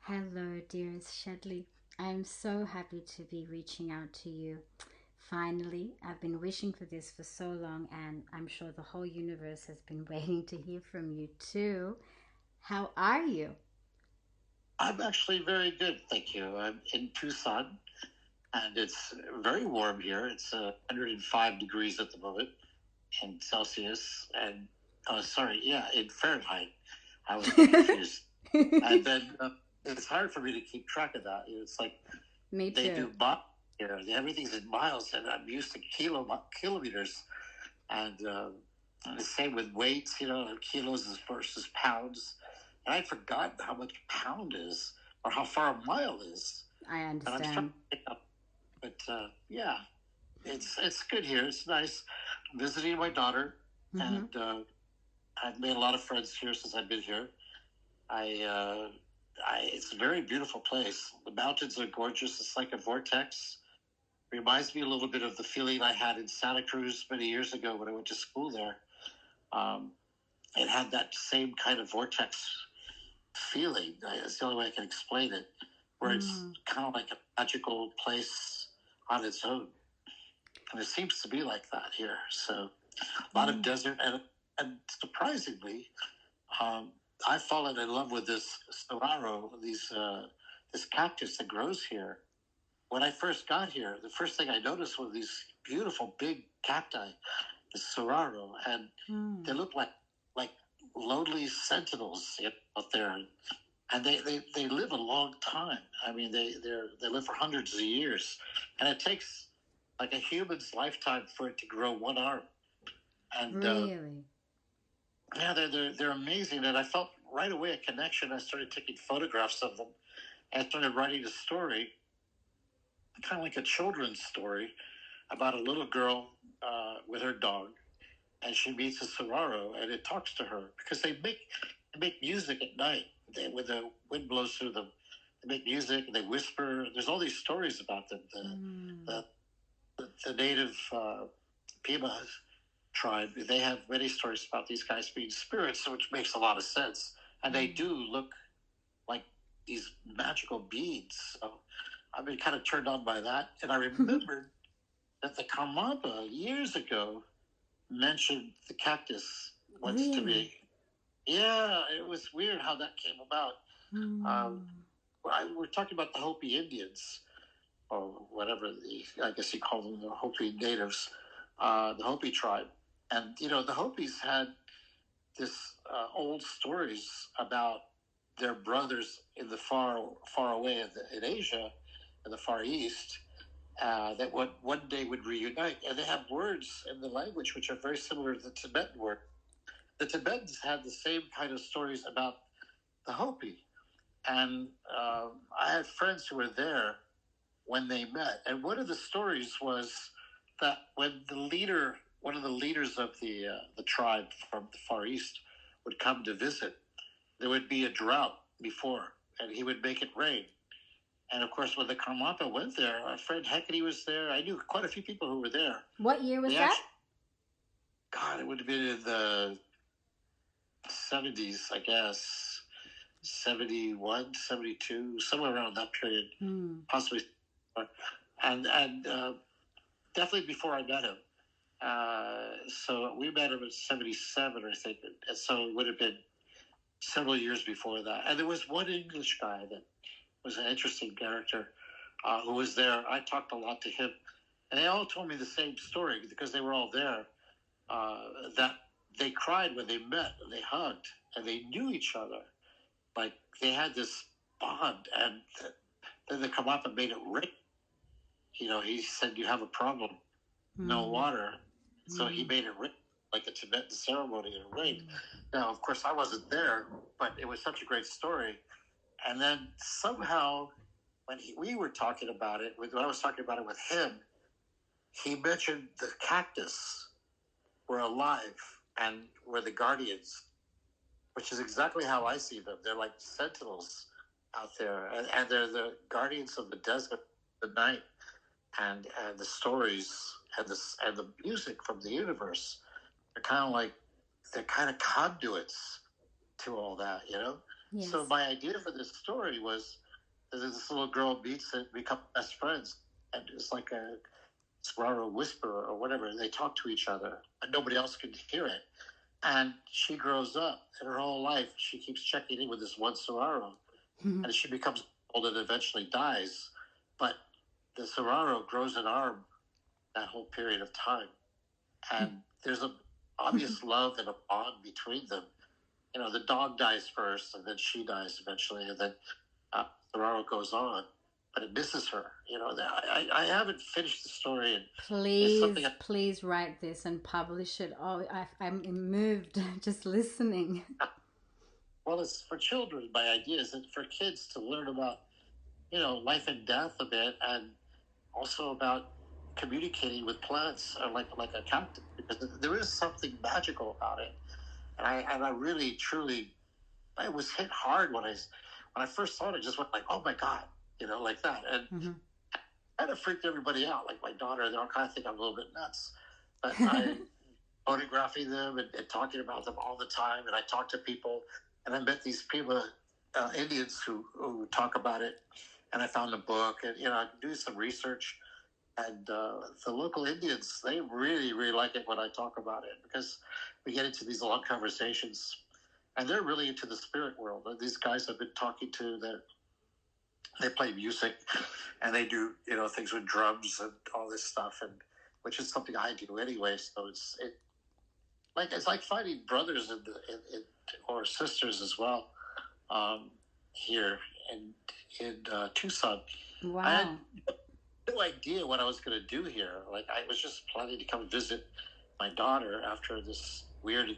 Hello, dearest Chedly. I am so happy to be reaching out to you. Finally, I've been wishing for this for so long, and I'm sure the whole universe has been waiting to hear from you too. How are you? I'm actually very good, thank you. I'm in Tucson, and it's very warm here. It's 105 degrees at the moment in Celsius, and sorry, yeah, in Fahrenheit. I was confused, and then it's hard for me to keep track of that. It's like Me they too. do miles here. Everything's in miles, and I'm used to kilometers, and the same with weights. Kilos versus pounds. And I'd forgotten how much a pound is or how far a mile is. I And I'm starting understand. to pick up. But yeah, it's good here. It's nice visiting my daughter, Mm-hmm. and I've made a lot of friends here since I've been here. I, uh, it's a very beautiful place. The mountains are gorgeous. It's like a vortex. Reminds me a little bit of the feeling I had in Santa Cruz many years ago when I went to school there. Um, it had that same kind of vortex feeling. That's the only way I can explain it, where it's kind of like a magical place on its own. And it seems to be like that here. So a lot of desert, and surprisingly, um, I've fallen in love with this saguaro, this cactus that grows here. When I first got here, the first thing I noticed was these beautiful big cacti, the saguaro, and they look like lonely sentinels out there, and they live a long time. I mean, they live for hundreds of years, and it takes like a human's lifetime for it to grow one arm. And Really? yeah, they're amazing. And I felt right away a connection. I started taking photographs of them, and I started writing a story, kind of like a children's story, about a little girl with her dog, and she meets a saguaro, and it talks to her because they make music at night. When the wind blows through them, they make music and they whisper. There's all these stories about them. The native Pima tribe, they have many stories about these guys being spirits, which makes a lot of sense. And they do look like these magical beings. So I've been kind of turned on by that. And I remembered that the Karmapa years ago mentioned the cactus once to Really? me. Yeah, it was weird how that came about. Um, we're talking about the Hopi Indians, or whatever I guess you call them, the Hopi natives, the Hopi tribe. And, the Hopis had this old stories about their brothers in the far away in Asia, in the Far East, that one day would reunite. And they have words in the language which are very similar to the Tibetan word. The Tibetans had the same kind of stories about the Hopi. And I had friends who were there when they met. And one of the stories was that when one of the leaders of the tribe from the Far East would come to visit, there would be a drought before, and he would make it rain. And of course, when the Karmapa went there, our friend Hecate was there. I knew quite a few people who were there. What year was They that? actually, God, it would have been in the 70s, I guess, 71, 72, somewhere around that period, possibly. And definitely before I met him. So we met him in 77, I think. And so it would have been several years before that. And there was one English guy that was an interesting character who was there. I talked a lot to him. And they all told me the same story because they were all there, that they cried when they met and they hugged and they knew each other. Like they had this bond. And then the Kamapa made it rain. He said, "You have a problem, no water." So he made it rain, like a Tibetan ceremony, and it rained. Now, of course, I wasn't there, but it was such a great story. And then somehow, when we were talking about it, when I was talking about it with him, he mentioned the cactus were alive and were the guardians, which is exactly how I see them. They're like sentinels out there, and they're the guardians of the desert, the night, and the stories and the music from the universe. They're kind of conduits to all that, you know? Yes. So my idea for this story was that this little girl meets and become best friends. And it's like a Soraro whisperer or whatever. They talk to each other, and nobody else can hear it. And she grows up, and her whole life she keeps checking in with this one Soraro, and she becomes old and eventually dies. But the Soraro grows an arm that whole period of time, and there's a obvious love and a bond between them. You know, the dog dies first, and then she dies eventually, and then Soraro goes on, but it misses her. You know, I haven't finished the story, and Please write this and publish it. Oh, I'm moved just listening. Well, it's for children. My idea is for kids to learn about, you know, life and death a bit, and also about communicating with plants, or like a cactus, because there is something magical about it. And I really, truly, I was hit hard when I first saw it. I just went like, oh my God, you know, like that. And kind of freaked everybody out. Like my daughter, they all kind of think I'm a little bit nuts. But I photographing them and talking about them all the time. And I talk to people, and I met these people, Indians who talk about it. And I found a book, and, you know, I do some research. And the local Indians, they really, really like it when I talk about it, because we get into these long conversations, and they're really into the spirit world. These guys I've been talking to, they play music, and they do, you know, things with drums and all this stuff, and which is something I do anyway. So it's like finding brothers or sisters as well, here in Tucson. Wow. I had no idea what I was going to do here. Like, I was just planning to come visit my daughter after this weird,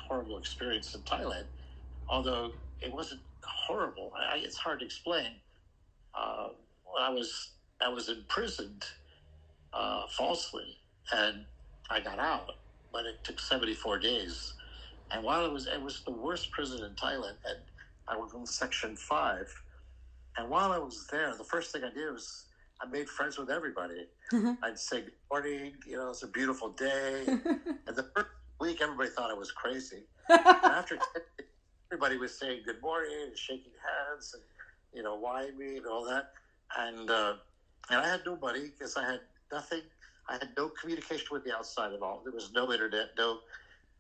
horrible experience in Thailand. Although it wasn't horrible, it's hard to explain. I was imprisoned falsely, and I got out, but it took 74 days. And while it was the worst prison in Thailand, and I was in Section 5. And while I was there, the first thing I did was I made friends with everybody. I'd say good morning, you know, it's a beautiful day. And the first week, everybody thought I was crazy. And after 10 days, everybody was saying good morning and shaking hands and, you know, why me and all that. And I had nobody, because I had nothing. I had no communication with the outside at all. There was no internet,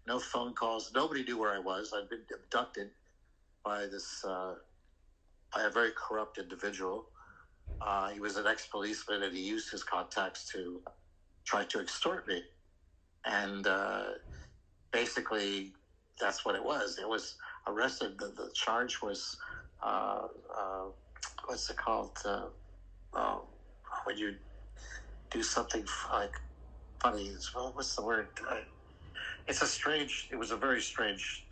no phone calls. Nobody knew where I was. I'd been abducted by by a very corrupt individual. He was an ex-policeman, and he used his contacts to try to extort me. And basically, that's what it was. It was arrested. The charge was, what's it called? When you do something like funny, what's the word? It was a very strange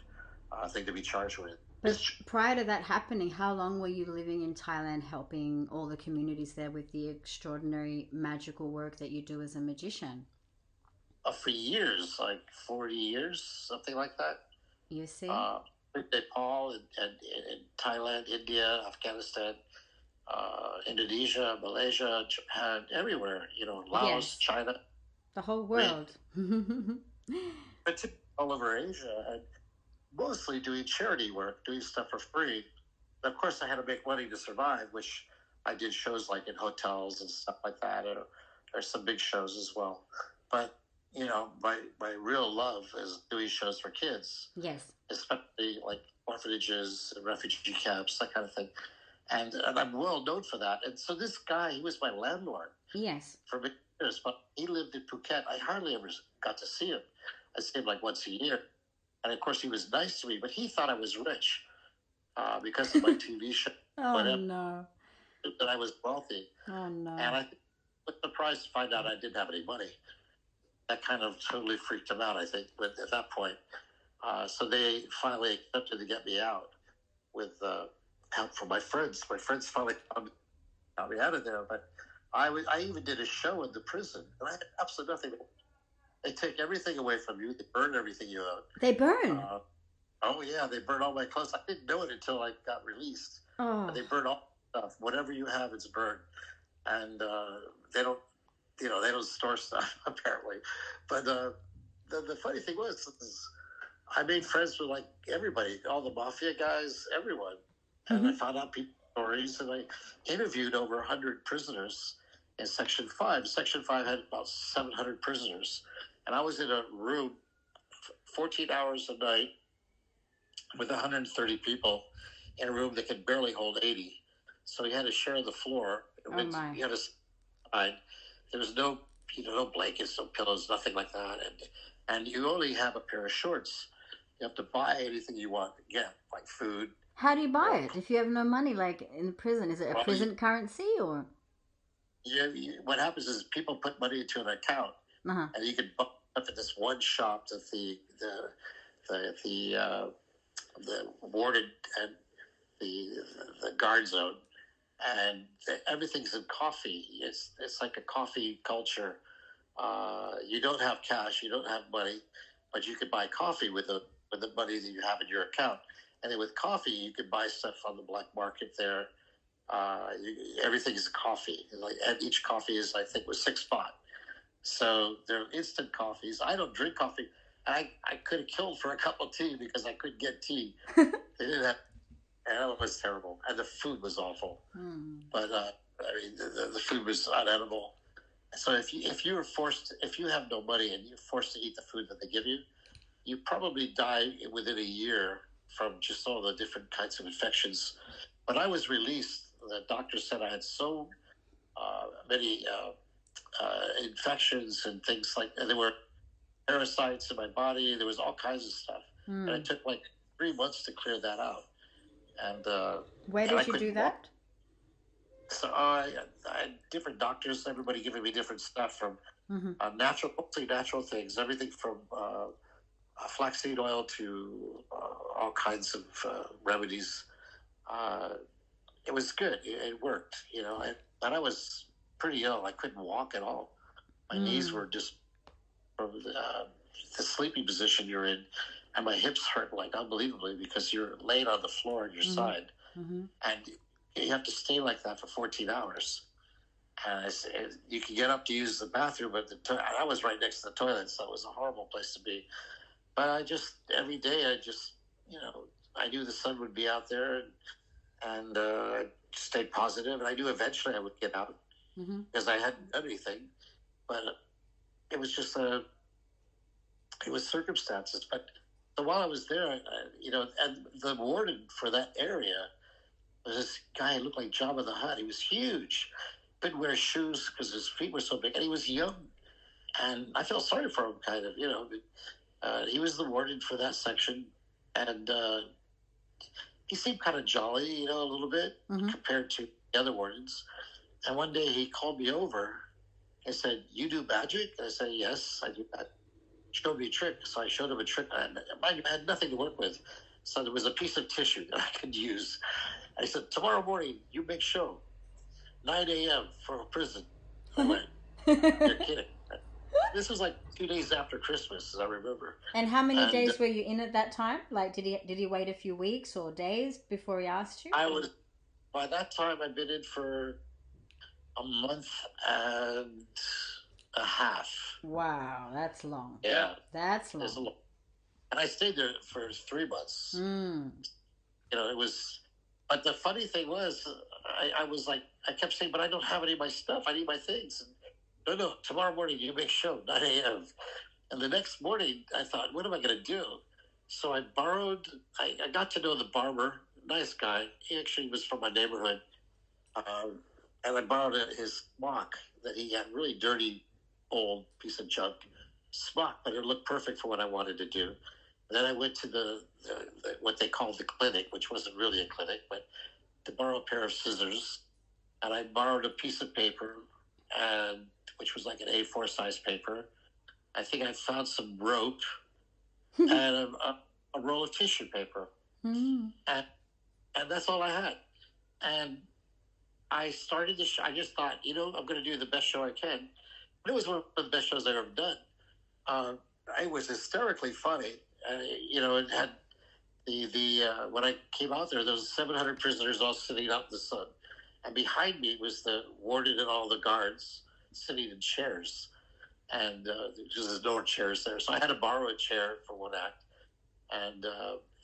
thing to be charged with. But prior to that happening, how long were you living in Thailand helping all the communities there with the extraordinary magical work that you do as a magician? For years, like 40 years, something like that. You see? Nepal and Thailand, India, Afghanistan, Indonesia, Malaysia, Japan, everywhere, you know, Laos, Yes. China. The whole world. But all over Asia, and mostly doing charity work, doing stuff for free. Of course, I had to make money to survive, which I did shows like in hotels and stuff like that, or some big shows as well. But, you know, my real love is doing shows for kids. Yes. Especially like orphanages, refugee camps, that kind of thing. And I'm well known for that. And so this guy, he was my landlord. Yes. For many years, but he lived in Phuket. I hardly ever got to see him. I see him like once a year. And of course, he was nice to me, but he thought I was rich because of my TV show. Oh, no. That I was wealthy. Oh, no. And I was surprised to find out I didn't have any money. That kind of totally freaked him out, I think, at that point. So they finally accepted to get me out with help from my friends. My friends finally got me out of there. But I even did a show in the prison, and I had absolutely nothing. They take everything away from you. They burn everything you own. They burn? Oh, yeah. They burn all my clothes. I didn't know it until I got released. Oh. They burn all stuff. Whatever you have, it's burned. And they don't, you know, they don't store stuff, apparently. But the funny thing was, I made friends with like everybody, all the mafia guys, everyone. And I found out people's stories, and I interviewed over 100 prisoners in Section 5. Section 5 had about 700 prisoners. And I was in a room 14 hours a night with 130 people in a room that could barely hold 80. So you had to share the floor. Oh my. You had to hide. There was no, no blankets, no pillows, nothing like that. And you only have a pair of shorts. You have to buy anything you want. Yeah, like food. How do you buy it if you have no money? Like in the prison, is it a prison currency or? Yeah, what happens is people put money into an account, and you can buy up at this one shop that the warden and the guard zone, and everything's in coffee. It's like a coffee culture. You don't have cash, you don't have money, but you can buy coffee with the money that you have in your account. And then with coffee, you can buy stuff on the black market there. Everything is coffee. And each coffee is, I think, was $6. So they're instant coffees. I don't drink coffee. I could have killed for a cup of tea because I couldn't get tea. They didn't have, and it was terrible. And the food was awful. But I mean, the food was unedible. So if you have no money and you're forced to eat the food that they give you, you probably die within a year from just all the different kinds of infections. When I was released, the doctor said I had so many infections and things like, and there were parasites in my body. There was all kinds of stuff, and it took like 3 months to clear that out. And where did you do that? So I had different doctors, everybody giving me different stuff from mostly natural things, everything from flaxseed oil to all kinds of remedies. It was good. It worked, and I was pretty ill. I couldn't walk at all. My knees were just from the sleeping position you're in, and my hips hurt like unbelievably because you're laid on the floor on your side, and you have to stay like that for 14 hours. And you can get up to use the bathroom, but I was right next to the toilet, so it was a horrible place to be. But every day, I knew the sun would be out there, and stayed positive. And I knew eventually I would get out because I hadn't done anything. But it was just it was circumstances. But so while I was there, and the warden for that area was this guy who looked like Jabba the Hutt. He was huge. Couldn't wear shoes because his feet were so big, and he was young. And I felt sorry for him, kind of, he was the warden for that section, and he seemed kind of jolly, a little bit compared to the other wardens. And one day he called me over and said, "You do magic?" And I said, "Yes, I do that." Showed me a trick, so I showed him a trick. I had nothing to work with, so there was a piece of tissue that I could use. I said, "Tomorrow morning, you make show, 9 a.m. for a prison." I went, "You're kidding." This was like 2 days after Christmas, as I remember. And how many days were you in at that time? Like, did he wait a few weeks or days before he asked you? By that time, I'd been in for a month and a half. Wow, that's long. Yeah. That's long. And I stayed there for 3 months. It was, but the funny thing was, I was like, I kept saying, "But I don't have any of my stuff. I need my things." And, no, tomorrow morning you make show, 9 a.m. And the next morning I thought, what am I going to do? So I got to know the barber, nice guy. He actually was from my neighborhood. And I borrowed his smock that he had, really dirty, old piece of junk smock, but it looked perfect for what I wanted to do. And then I went to the what they called the clinic, which wasn't really a clinic, but to borrow a pair of scissors. And I borrowed a piece of paper, which was like an A4 size paper. I think I found some rope and a roll of tissue paper. And that's all I had. And I started the show. I just thought, I'm going to do the best show I can. But it was one of the best shows I've ever done. It was hysterically funny. It had when I came out there was 700 prisoners all sitting out in the sun. And behind me was the warden and all the guards sitting in chairs. And because there's no chairs there. So I had to borrow a chair for one act. And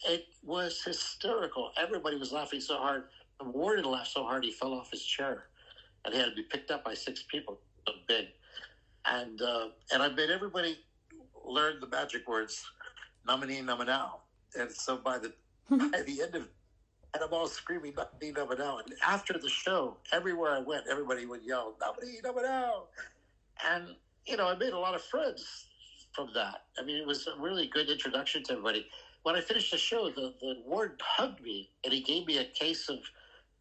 it was hysterical. Everybody was laughing so hard. The warden laughed so hard he fell off his chair, and he had to be picked up by 6 people. So big. And I made everybody learn the magic words, namani namanao. And so by the end of it, and I'm all screaming namani namanao. And after the show, everywhere I went, everybody would yell namani namanao. And I made a lot of friends from that. I mean, it was a really good introduction to everybody. When I finished the show, the warden hugged me and he gave me a case of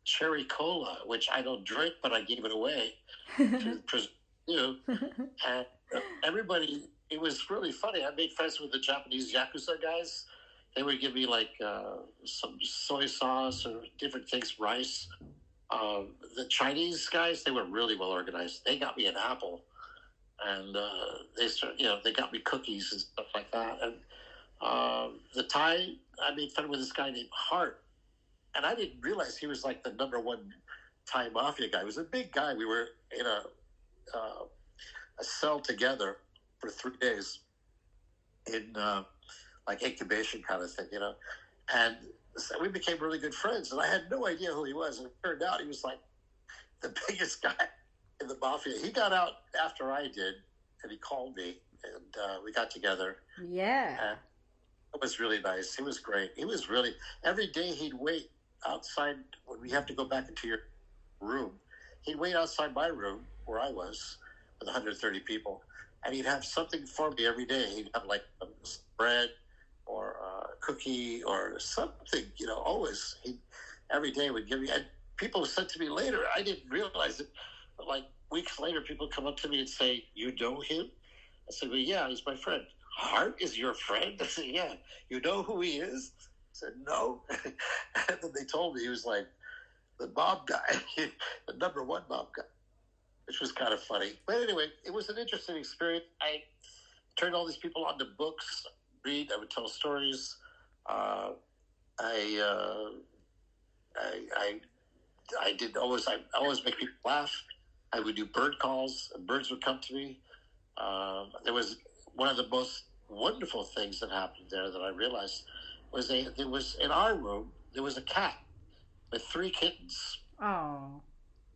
cherry cola, which I don't drink, but I gave it away to you. And everybody, it was really funny. I made friends with the Japanese Yakuza guys. They would give me like some soy sauce or different things, rice. The Chinese guys, they were really well organized. They got me an apple, and they got me cookies and stuff like that. And the Thai, I made fun with this guy named Hart, and I didn't realize he was like the #1 Thai mafia guy. He was a big guy. We were in a cell together for 3 days in like incubation kind of thing, and so we became really good friends. And I had no idea who he was, and it turned out he was like the biggest guy in the mafia. He got out after I did, and he called me, and we got together. Yeah. And it was really nice. He was great. He was really, every day he'd wait outside when we have to go back into your room. He'd wait outside my room where I was with 130 people, and he'd have something for me every day. He'd have like bread or a cookie or something, always. He every day would give me, and people said to me later, I didn't realize it, but like weeks later, people come up to me and say, "You know him?" I said, "Well, yeah, he's my friend." "Hart is your friend?" I said, "Yeah." "You know who he is?" I said, "No." And then they told me he was like the mob guy, the #1 mob guy, which was kind of funny. But anyway, it was an interesting experience. I turned all these people onto books, read, I would tell stories. I always make people laugh. I would do bird calls, and birds would come to me. There was one of the most wonderful things that happened there that I realized was there was in our room there was a cat with 3 kittens. Oh.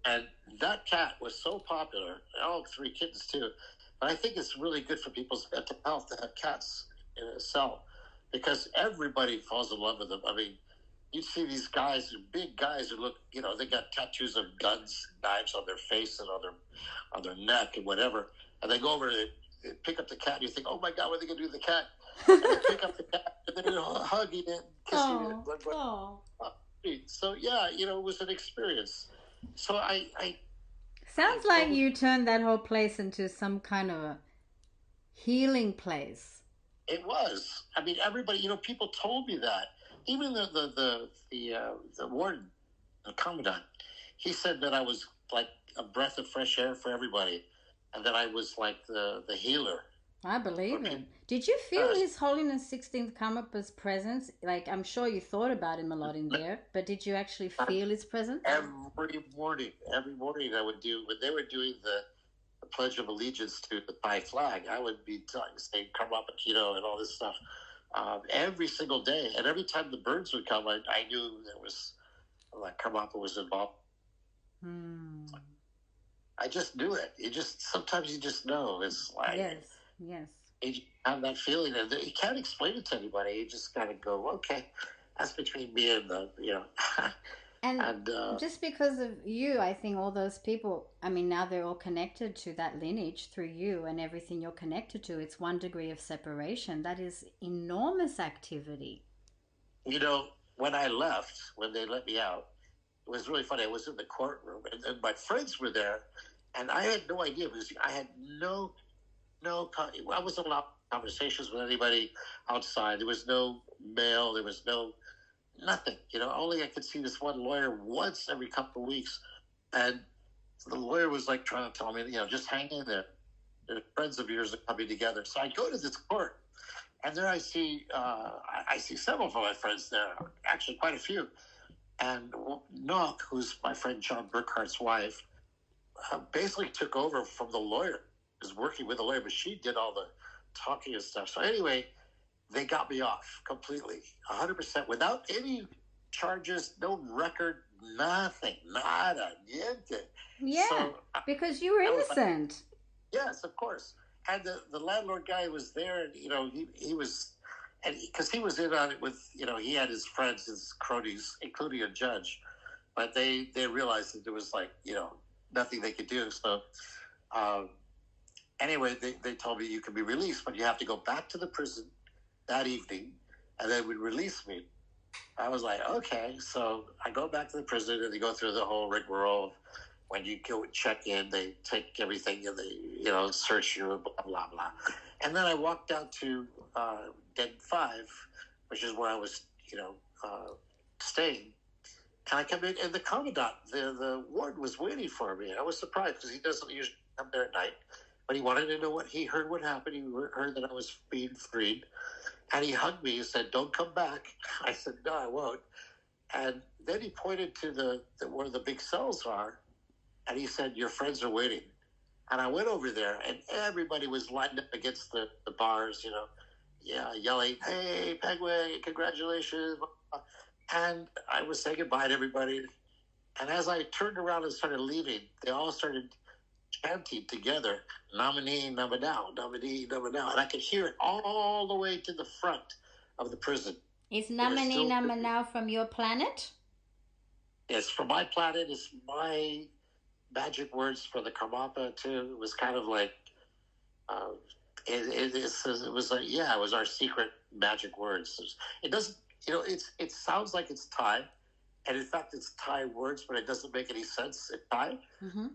And that cat was so popular, all 3 kittens too. But I think it's really good for people's mental health to have cats in a cell, because everybody falls in love with them. I mean, you see these guys, big guys who look, they got tattoos of guns, knives on their face and on their neck and whatever. And they go over and they pick up the cat, and you think, "Oh my God, what are they going to do with the cat?" And they pick up the cat, and they're hugging it, kissing it. Oh. So yeah, it was an experience. So I Sounds like you turned that whole place into some kind of a healing place. It was. I mean, everybody. People told me that. Even the warden, the commandant, he said that I was like a breath of fresh air for everybody, and that I was like the healer. I believe it. Did you feel His Holiness 16th Karmapa's presence? Like, I'm sure you thought about him a lot in there, but did you actually feel his presence? Every morning I would do, when they were doing the Pledge of Allegiance to the Thai flag, I would be saying Karmapa Keto and all this stuff every single day. And every time the birds would come, I knew there was, like, Karmapa was involved. I just knew it. Sometimes you just know. It's like... Yes. You have that feeling, and you can't explain it to anybody. You just gotta go, okay, that's between me and the, And just because of you, I think all those people, I mean, now they're all connected to that lineage through you and everything you're connected to. It's 1 degree of separation. That is enormous activity. When I left, when they let me out, it was really funny. I was in the courtroom, and my friends were there, and I had no idea, because I had I wasn't allowed conversations with anybody outside. There was no mail. There was nothing. Only I could see this one lawyer once every couple of weeks, and the lawyer was like trying to tell me, just hang in there. The friends of yours are coming together. So I go to this court, and there I see several of my friends there, actually quite a few. And Nock, who's my friend John Burkhart's wife, basically took over from the lawyer. Was working with the lawyer, but she did all the talking and stuff. So anyway, they got me off completely, 100%, without any charges, no record, nothing, nada, niente. Yeah, So because you were I was like, innocent. yes, of course. And the landlord guy was there, and he was, and because he was in on it with, he had his friends, his cronies, including a judge, but they realized that there was like, nothing they could do. So um, anyway, they told me you can be released, but you have to go back to the prison that evening, and they would release me. I was like, okay. So I go back to the prison, and they go through the whole rigmarole of when you go check in, they take everything and they, search you, blah, blah, blah. And then I walked down to Den 5, which is where I was, staying. And I come in, and the commandant, the warden, was waiting for me. I was surprised because he doesn't usually come there at night. But he wanted to know he heard what happened. He heard that I was being freed. And he hugged me and said, "Don't come back." I said, "No, I won't." And then he pointed to where the big cells are. And he said, "Your friends are waiting." And I went over there, and everybody was lined up against the bars, yelling, "Hey, Penguin, congratulations." And I was saying goodbye to everybody. And as I turned around and started leaving, they all started chanting together, "Nominee, Namanao, nominee, Namanao." And I could hear it all the way to the front of the prison. Is Namani Namanao from your planet? It's from my planet. It's my magic words for the Karmapa, too. It was kind of like, it was like, yeah, it was our secret magic words. It doesn't, it sounds like it's Thai. And in fact, it's Thai words, but it doesn't make any sense in Thai.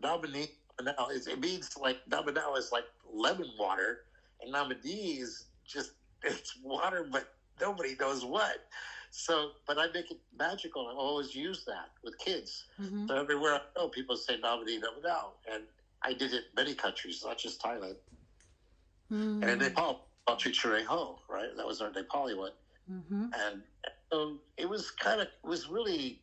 Nominee. Now it means like Namanao is like lemon water, and Namadee is just it's water, but nobody knows what. So, but I make it magical. I always use that with kids. So everywhere I go, people say Namadee, Namanao, and I did it in many countries, not just Thailand. And in Nepal, Chichure Ho, right? That was our Nepali one. And so it was really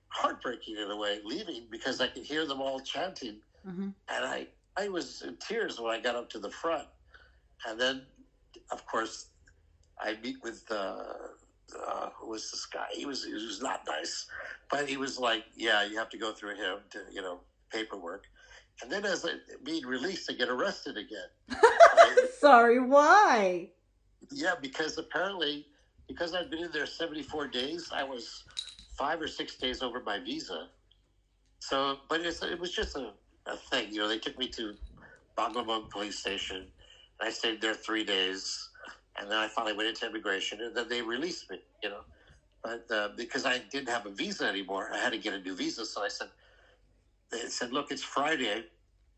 heartbreaking in a way, leaving, because I could hear them all chanting. And I was in tears when I got up to the front. And then, of course, I meet with who was this guy? He was not nice, but he was like, "Yeah, you have to go through him to paperwork." And then as I being released, I get arrested again. Right? Sorry, why? Yeah, because apparently, because I'd been in there 74 days, I was 5 or 6 days over my visa. So, but it was just a thing. They took me to Banglamung police station, and I stayed there 3 days, and then I finally went into immigration, and then they released me, But because I didn't have a visa anymore, I had to get a new visa. So they said, "Look, it's Friday.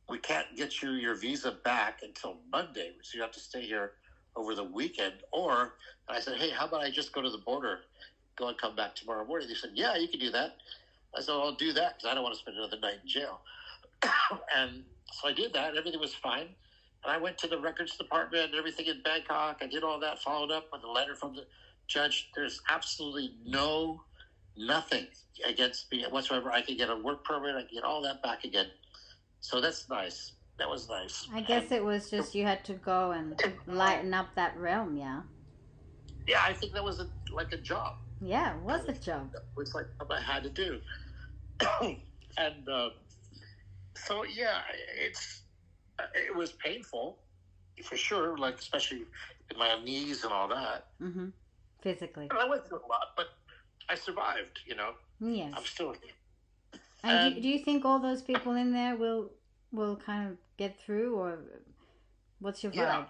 We can't get you your visa back until Monday, so you have to stay here over the weekend." And I said, "Hey, how about I just go to the border, go and come back tomorrow morning?" They said, "Yeah, you can do that." I said, "I'll do that because I don't want to spend another night in jail." And so I did that. Everything was fine. And I went to the records department and everything in Bangkok. I did all that, followed up with a letter from the judge. There's absolutely nothing against me whatsoever. I could get a work permit. I could get all that back again. So that's nice. That was nice. I guess it was just you had to go and lighten up that realm, yeah? Yeah, I think that was like a job. Yeah, it was a job. It was like what I had to do. And so, yeah, it was painful, for sure, like especially in my knees and all that. Physically. And I went through a lot, but I survived, Yes. I'm still... And do you think all those people in there will kind of get through, or what's your vibe? Yeah,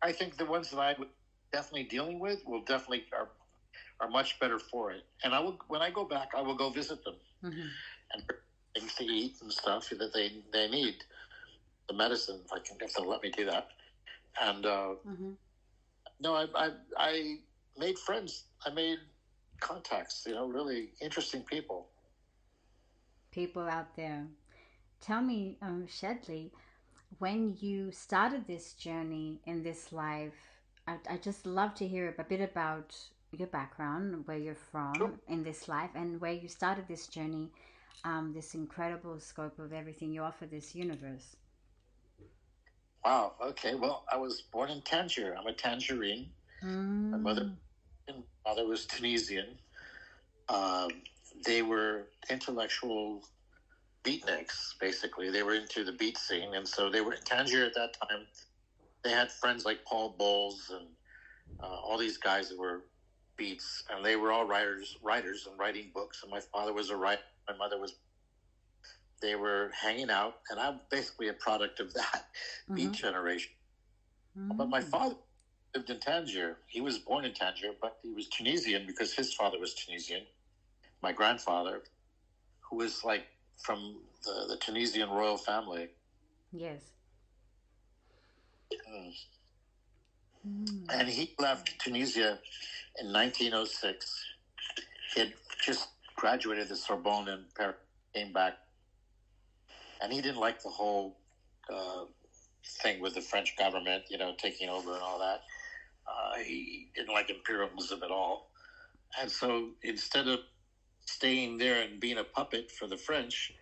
I think the ones that I'm definitely dealing with will definitely are much better for it. And when I go back, I will go visit them and bring things to eat and stuff that they need. The medicine, if they'll let me do that. And no, I made friends. I made contacts. Really interesting people. People out there. Tell me, Chedly, when you started this journey in this life, I just love to hear a bit about your background, where you're from in this life, and where you started this journey, this incredible scope of everything you offer this universe. Wow. Okay. Well, I was born in Tangier. I'm a Tangerine. My mother and father was Tunisian. Um, they were intellectual beatniks, basically. They were into the beat scene, and so they were in Tangier at that time. They had friends like Paul Bowles and all these guys that were beats, and they were all writers and writing books. And my father was a writer. My mother was. They were hanging out, and I'm basically a product of that beat generation. But my father lived in Tangier. He was born in Tangier, but he was Tunisian because his father was Tunisian. My grandfather, who was like from the Tunisian royal family. Yes. And he left Tunisia in 1906. He had just graduated the Sorbonne and came back. And he didn't like the whole thing with the French government, taking over and all that. He didn't like imperialism at all. And so instead of staying there and being a puppet for the French,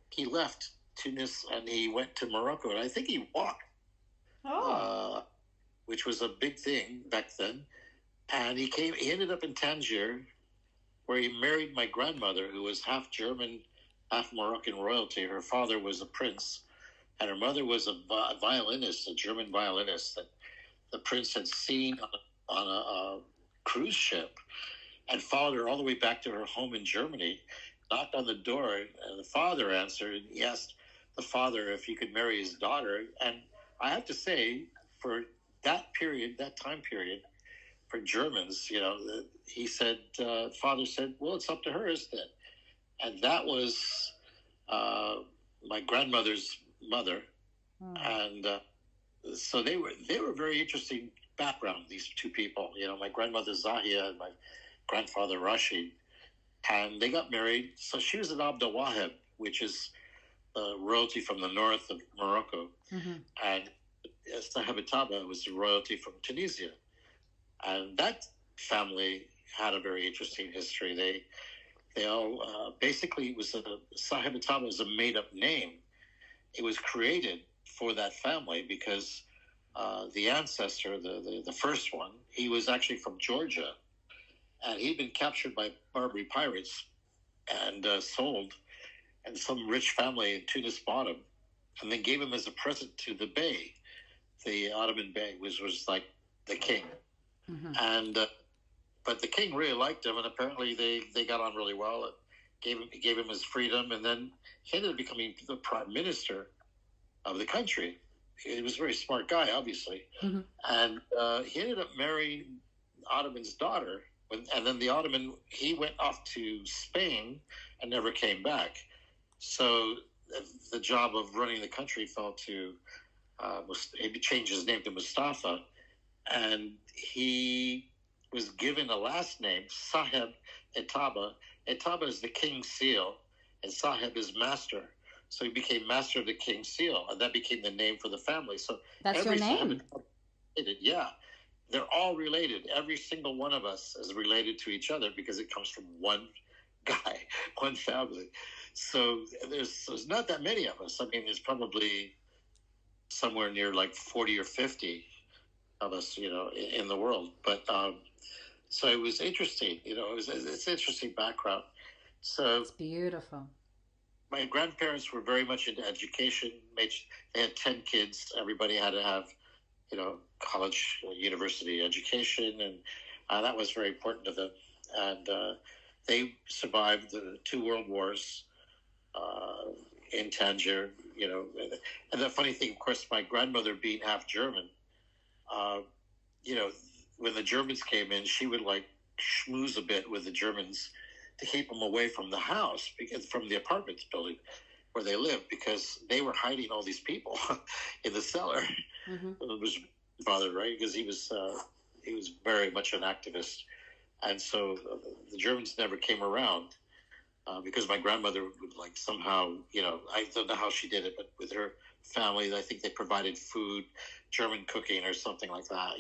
he left Tunis and he went to Morocco. And I think he walked, which was a big thing back then. And he ended up in Tangier, where he married my grandmother, who was half German, half Moroccan royalty. Her father was a prince, and her mother was a violinist, a German violinist that the prince had seen on a cruise ship and followed her all the way back to her home in Germany, knocked on the door, and the father answered, and he asked the father if he could marry his daughter. And I have to say, for that period, that time period, for Germans, he said, father said, well, it's up to her, isn't it? And that was my grandmother's mother. And so they were very interesting background, these two people, my grandmother Zahia and my grandfather Rashid. And they got married. So she was an Abd al-Wahab, which is royalty from the north of Morocco. And Saheb-Ettaba was royalty from Tunisia. And that family had a very interesting history. They all basically it was Saheb-Ettaba was a made-up name. It was created for that family because the ancestor, the first one, he was actually from Georgia, and he'd been captured by Barbary pirates and sold, and some rich family in Tunis bought him, and then gave him as a present to the Bey, the Ottoman Bey, which was like the king. And but the king really liked him, and apparently they got on really well. And gave him his freedom, and then he ended up becoming the prime minister of the country. He was a very smart guy, obviously, and he ended up marrying Ottoman's daughter. And then the Ottoman, he went off to Spain and never came back. So the job of running the country fell to he changed his name to Mustafa, and he was given a last name, Saheb-Ettaba. Ettaba is the king's seal, and Saheb is master. So he became master of the king's seal, and that became the name for the family. So that's your name? Yeah. They're all related. Every single one of us is related to each other because it comes from one guy, one family. So there's not that many of us. I mean, there's probably somewhere near like 40 or 50 of us, in the world. But so it was interesting. It's an interesting background. So it's beautiful. My grandparents were very much into education. They had 10 kids. Everybody had to have college, university education, and that was very important to them. And they survived the 2 world wars in Tangier, And the funny thing, of course, my grandmother being half German, when the Germans came in, she would like schmooze a bit with the Germans to keep them away from the house, from the apartment building where they lived, because they were hiding all these people in the cellar. It was father, right? Because he was very much an activist, and so the Germans never came around because my grandmother would like somehow, I don't know how she did it, but with her family, I think they provided food, German cooking or something like that,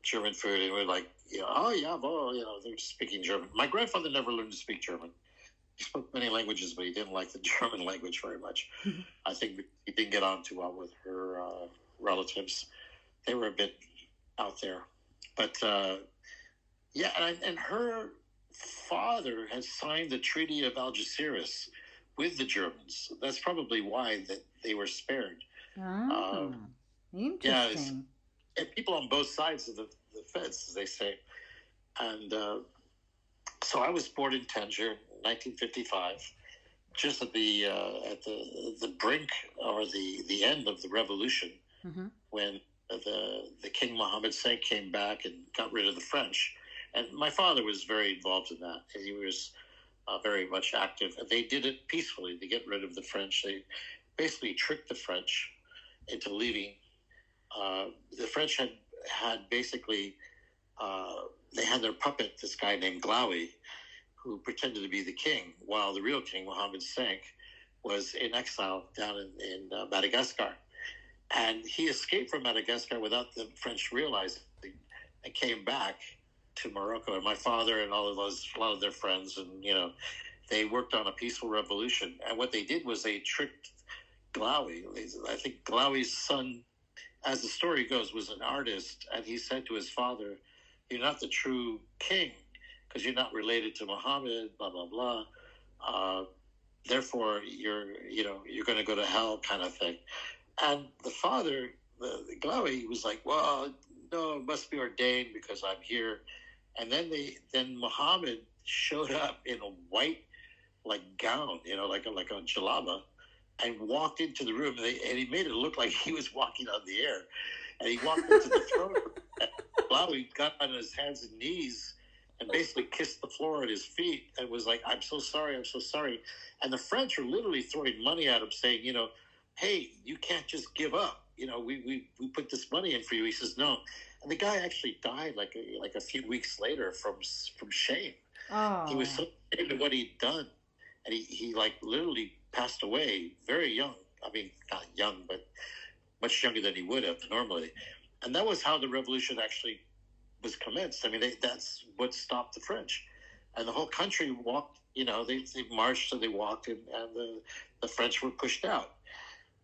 German food, and we're like, oh yeah, well, they're speaking German. My grandfather never learned to speak German. He spoke many languages, but he didn't like the German language very much. I think he didn't get on too well with her relatives. They were a bit out there. But yeah, and her father had signed the Treaty of Algeciras with the Germans. That's probably why that they were spared. Ah, Yeah, interesting. people on both sides of the fence, as they say. And so I was born in Tangier, 1955, just at the brink or the end of the revolution, when the King Mohammed VI came back and got rid of the French. And my father was very involved in that. He was very much active. And they did it peacefully to get rid of the French. They basically tricked the French into leaving. The French had basically, they had their puppet, this guy named Glaoui, who pretended to be the king, while the real king, Mohammed VI, was in exile down in Madagascar. And he escaped from Madagascar without the French realizing, and came back to Morocco. And my father and a lot of their friends, and they worked on a peaceful revolution. And what they did was they tricked Glaoui. I think Glaoui's son, as the story goes, was an artist, and he said to his father, "You're not the true king because you're not related to Muhammad, blah blah blah. Therefore, you're going to go to hell," kind of thing. And the father, the Glaoui, was like, "Well, no, it must be ordained because I'm here." And then Muhammad showed up in a white gown, like a jalaba, and walked into the room, and he made it look like he was walking on the air. And he walked into the throne room, and Glaoui got on his hands and knees and basically kissed the floor at his feet and was like, "I'm so sorry, I'm so sorry." And the French are literally throwing money at him, saying, "Hey, you can't just give up. We put this money in for you." He says, "No." And the guy actually died like a few weeks later from shame. Oh. He was so ashamed of what he'd done, and he literally passed away very young. I mean, not young, but much younger than he would have normally. And that was how the revolution actually was commenced. I mean, that's what stopped the French. And the whole country walked, they marched and they walked, and the French were pushed out.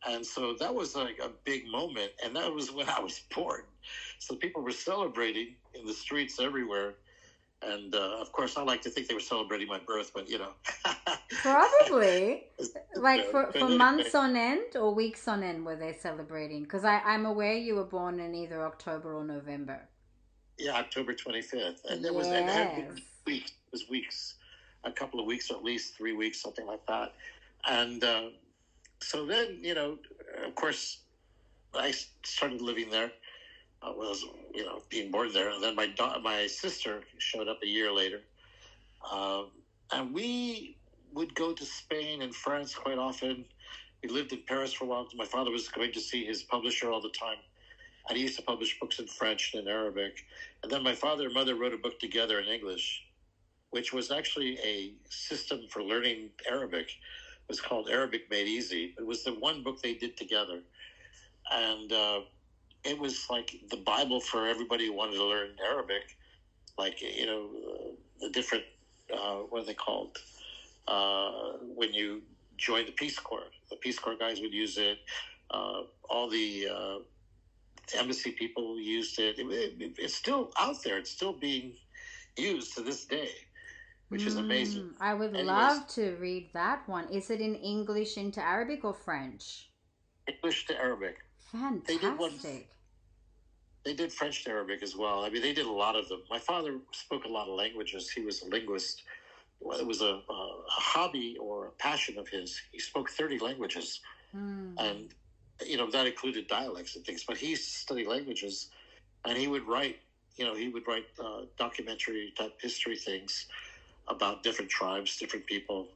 And so that was like a big moment. And that was when I was born. So people were celebrating in the streets everywhere. And of course, I like to think they were celebrating my birth, but Probably. Like for months on end or weeks on end were they celebrating? Because I'm aware you were born in either October or November. Yeah, October 25th. And it was weeks. It was weeks. A couple of weeks, or at least 3 weeks, something like that. And so then, of course, I started living there. I was, being born there. And then my sister showed up a year later. And we would go to Spain and France quite often. We lived in Paris for a while. My father was going to see his publisher all the time. And he used to publish books in French and in Arabic. And then my father and mother wrote a book together in English, which was actually a system for learning Arabic. It was called Arabic Made Easy. It was the one book they did together. And it was like the Bible for everybody who wanted to learn Arabic. Like, the different, what are they called? When you joined the Peace Corps. The Peace Corps guys would use it. All the embassy people used it. It's still out there. It's still being used to this day, which is amazing. I would love to read that one. Is it in English into Arabic or French? English to Arabic. Fantastic. They did French to Arabic as well. I mean, they did a lot of them. My father spoke a lot of languages. He was a linguist. It was a hobby or a passion of his. He spoke 30 languages. And, that included dialects and things. But he studied languages, and he would write, documentary type history things about different tribes, different people,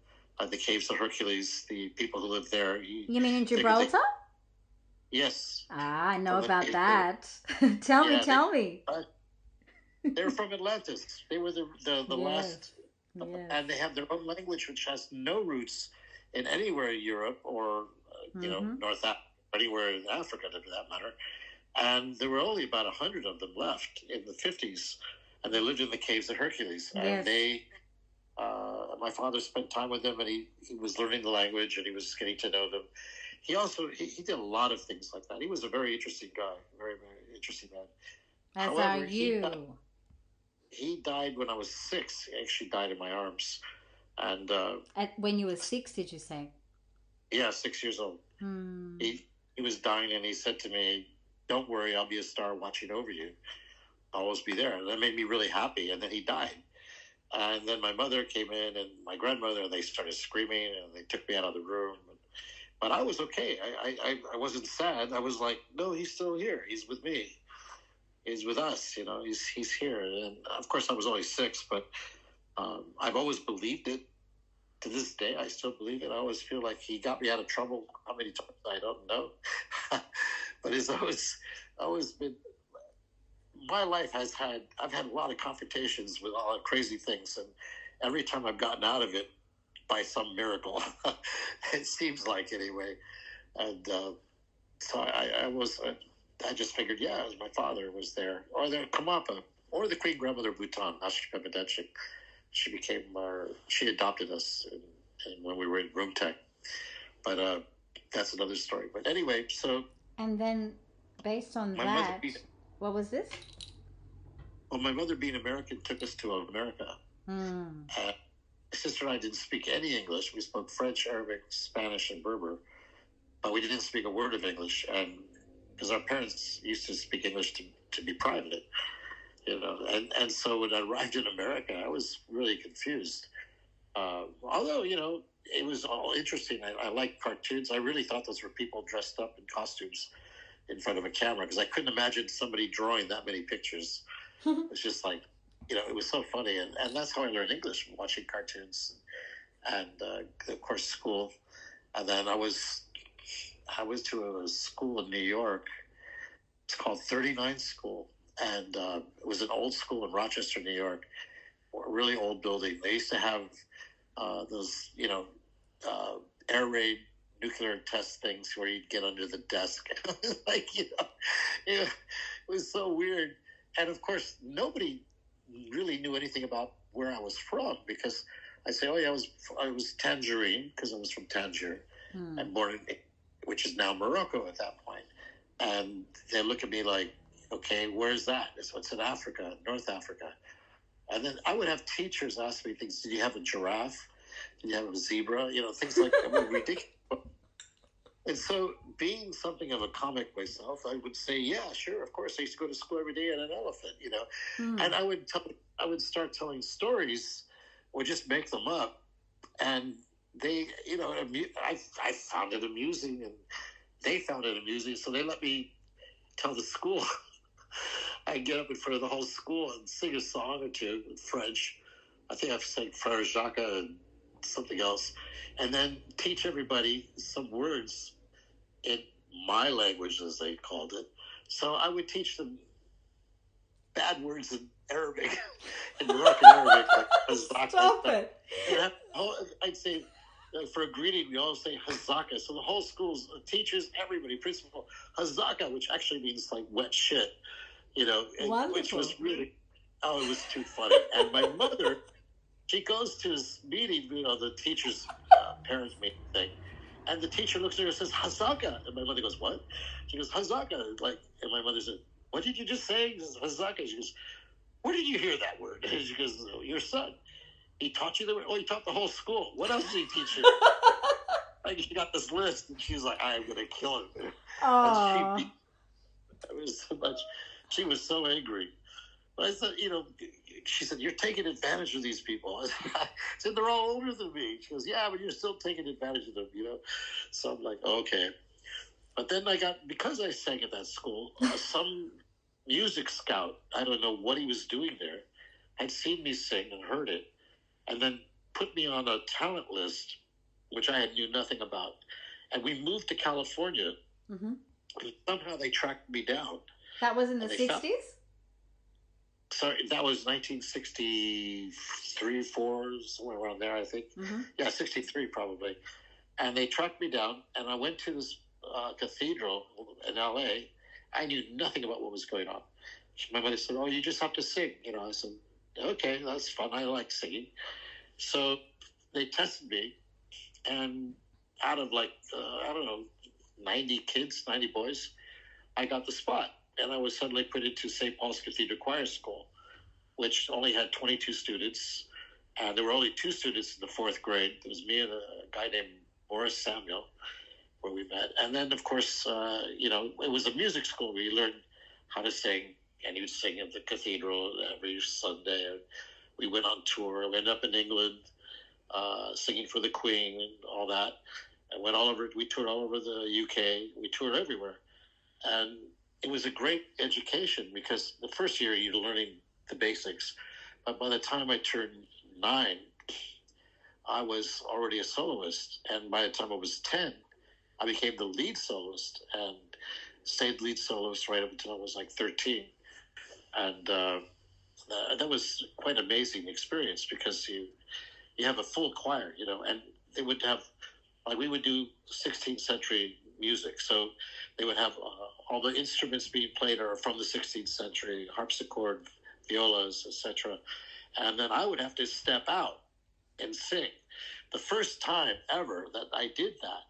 the Caves of Hercules, the people who lived there. You mean in Gibraltar? Yes. I know about that. Tell me. They're from Atlantis. They were the last, and they have their own language, which has no roots in anywhere in Europe or North Africa, anywhere in Africa, for that matter. And there were only about 100 of them left in the 50s, and they lived in the Caves of Hercules. And my father spent time with them, and he was learning the language, and he was getting to know them. He also he did a lot of things like that. He was a very interesting guy, very, very interesting man. As are However, you. he died when I was 6. He actually died in my arms. And When you were 6, did you say? yeah, 6 years old. Hmm. He was dying, and he said to me, "Don't worry, I'll be a star watching over you. I'll always be there." And that made me really happy. And then he died. And then my mother came in and my grandmother, and they started screaming, and they took me out of the room. But I was okay. I wasn't sad. I was like, no, he's still here. He's with me. He's with us. You know, he's here. And of course, I was only 6, but I've always believed it. To this day, I still believe it. I always feel like he got me out of trouble. How many times, I don't know. But it's always been, my life I've had a lot of confrontations with all the crazy things. And every time I've gotten out of it by some miracle, it seems like anyway. And so I just figured, yeah, it was my father was there, or the Karmapa, or the Queen Grandmother of Bhutan, Ashikabadenshik. She adopted us when we were in room tech. But that's another story. But anyway, so. And then, based on that, what was this? Well, my mother, being American, took us to America. My sister and I didn't speak any English. We spoke French, Arabic, Spanish, and Berber, but we didn't speak a word of English, and because our parents used to speak English to be private, you know. And so when I arrived in America, I was really confused. Although, you know, it was all interesting. I liked cartoons. I really thought those were people dressed up in costumes in front of a camera, because I couldn't imagine somebody drawing that many pictures. It was just like, you know, it was so funny. And that's how I learned English, watching cartoons and, of course, school. And then I was to a school in New York. It's called 39 School. And it was an old school in Rochester, New York, a really old building. They used to have those, you know, air raid nuclear test things where you'd get under the desk. Like, you know, it was so weird. And of course, nobody really knew anything about where I was from, because I say, oh yeah, I was Tangerine, because I was from Tangier, and born in, which is now Morocco at that point. And they look at me like, okay, where's that? So it's in Africa, North Africa. And then I would have teachers ask me things. Did you have a giraffe? Did you have a zebra? You know, things like that were ridiculous. And so, being something of a comic myself, I would say, yeah, sure, of course. I used to go to school every day on an elephant, you know. And I would start telling stories or just make them up. And they, you know, I found it amusing, and they found it amusing. So they let me tell the school. I'd get up in front of the whole school and sing a song or two in French. I think I've sang Frere Jacques and something else. And then teach everybody some words in my language, as they called it. So I would teach them bad words in Arabic, in Moroccan Arabic, like Hazaka. Stop it. I'd say, for a greeting, we all say Hazaka. So the whole school's teachers, everybody, principal, Hazaka, which actually means like wet shit, you know, which was really, it was too funny. And my mother, she goes to this meeting, you know, the teacher's parents meeting thing, and the teacher looks at her and says, Hazaka. And my mother goes, what? She goes, Hazaka. Like, and my mother said, what did you just say? She goes, Hazaka. She goes, where did you hear that word? And she goes, your son. He taught you the word? Oh, he taught the whole school. What else did he teach you? Like, she got this list, and she's like, I am going to kill him. And it was so much. She was so angry. But I said, you know, she said, you're taking advantage of these people. I said, they're all older than me. She goes, yeah, but you're still taking advantage of them, you know. So I'm like, okay. But then because I sang at that school, some music scout, I don't know what he was doing there, had seen me sing and heard it, and then put me on a talent list, which I knew nothing about. And we moved to California, and somehow they tracked me down. That was in the 60s? Sorry, that was 1963, 4, somewhere around there, I think. Yeah, 63 probably. And they tracked me down, and I went to this cathedral in L.A. I knew nothing about what was going on. My mother said, oh, you just have to sing. You know, I said, okay, that's fun. I like singing. So they tested me, and out of 90 kids, 90 boys, I got the spot. and I was suddenly put into St. Paul's Cathedral Choir School, which only had 22 students. And there were only 2 students in the 4th grade. It was me and a guy named Morris Samuel, where we met. And then, of course, it was a music school where you learned how to sing, and you'd sing at the cathedral every Sunday. And we went on tour. We ended up in England, singing for the Queen and all that. And went all over. We toured all over the UK. We toured everywhere, and it was a great education because the first year you're learning the basics, but by the time I turned 9, I was already a soloist, and by the time I was 10, I became the lead soloist and stayed lead soloist right up until I was like 13, and that was quite an amazing experience because you have a full choir, and they would have, like, we would do 16th century music, so they would have all the instruments being played are from the 16th century, harpsichord, violas, etc. And then I would have to step out and sing. The first time ever that I did that,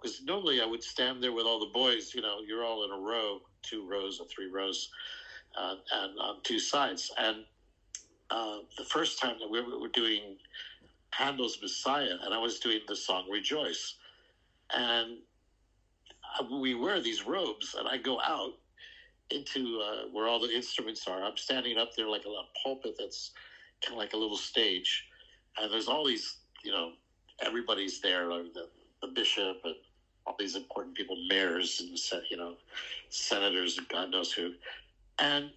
because normally I would stand there with all the boys, you're all in a row, 2 rows or 3 rows, and on 2 sides. And the first time that we were doing Handel's Messiah, and I was doing the song Rejoice. And we wear these robes, and I go out into where all the instruments are. I'm standing up there like a pulpit that's kind of like a little stage, and there's all these, everybody's there, like the bishop and all these important people, mayors and senators and God knows who. And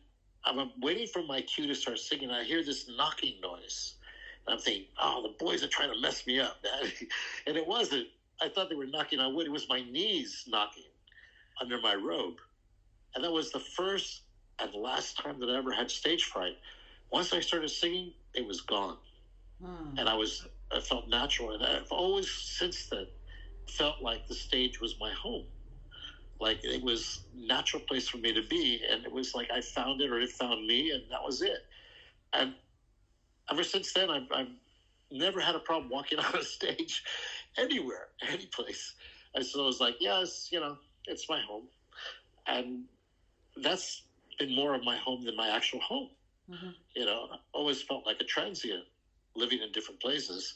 I'm waiting for my cue to start singing. And I hear this knocking noise, and I'm thinking, oh, the boys are trying to mess me up, and it wasn't. I thought they were knocking on wood. It was my knees knocking under my robe. And that was the first and last time that I ever had stage fright. Once I started singing, it was gone. And I felt natural. And I've always since then felt like the stage was my home. Like it was a natural place for me to be. And it was like I found it or it found me, and that was it. And ever since then, I've never had a problem walking on a stage anywhere, any place. And so I was like, yes, it's my home. And that's been more of my home than my actual home. I always felt like a transient living in different places,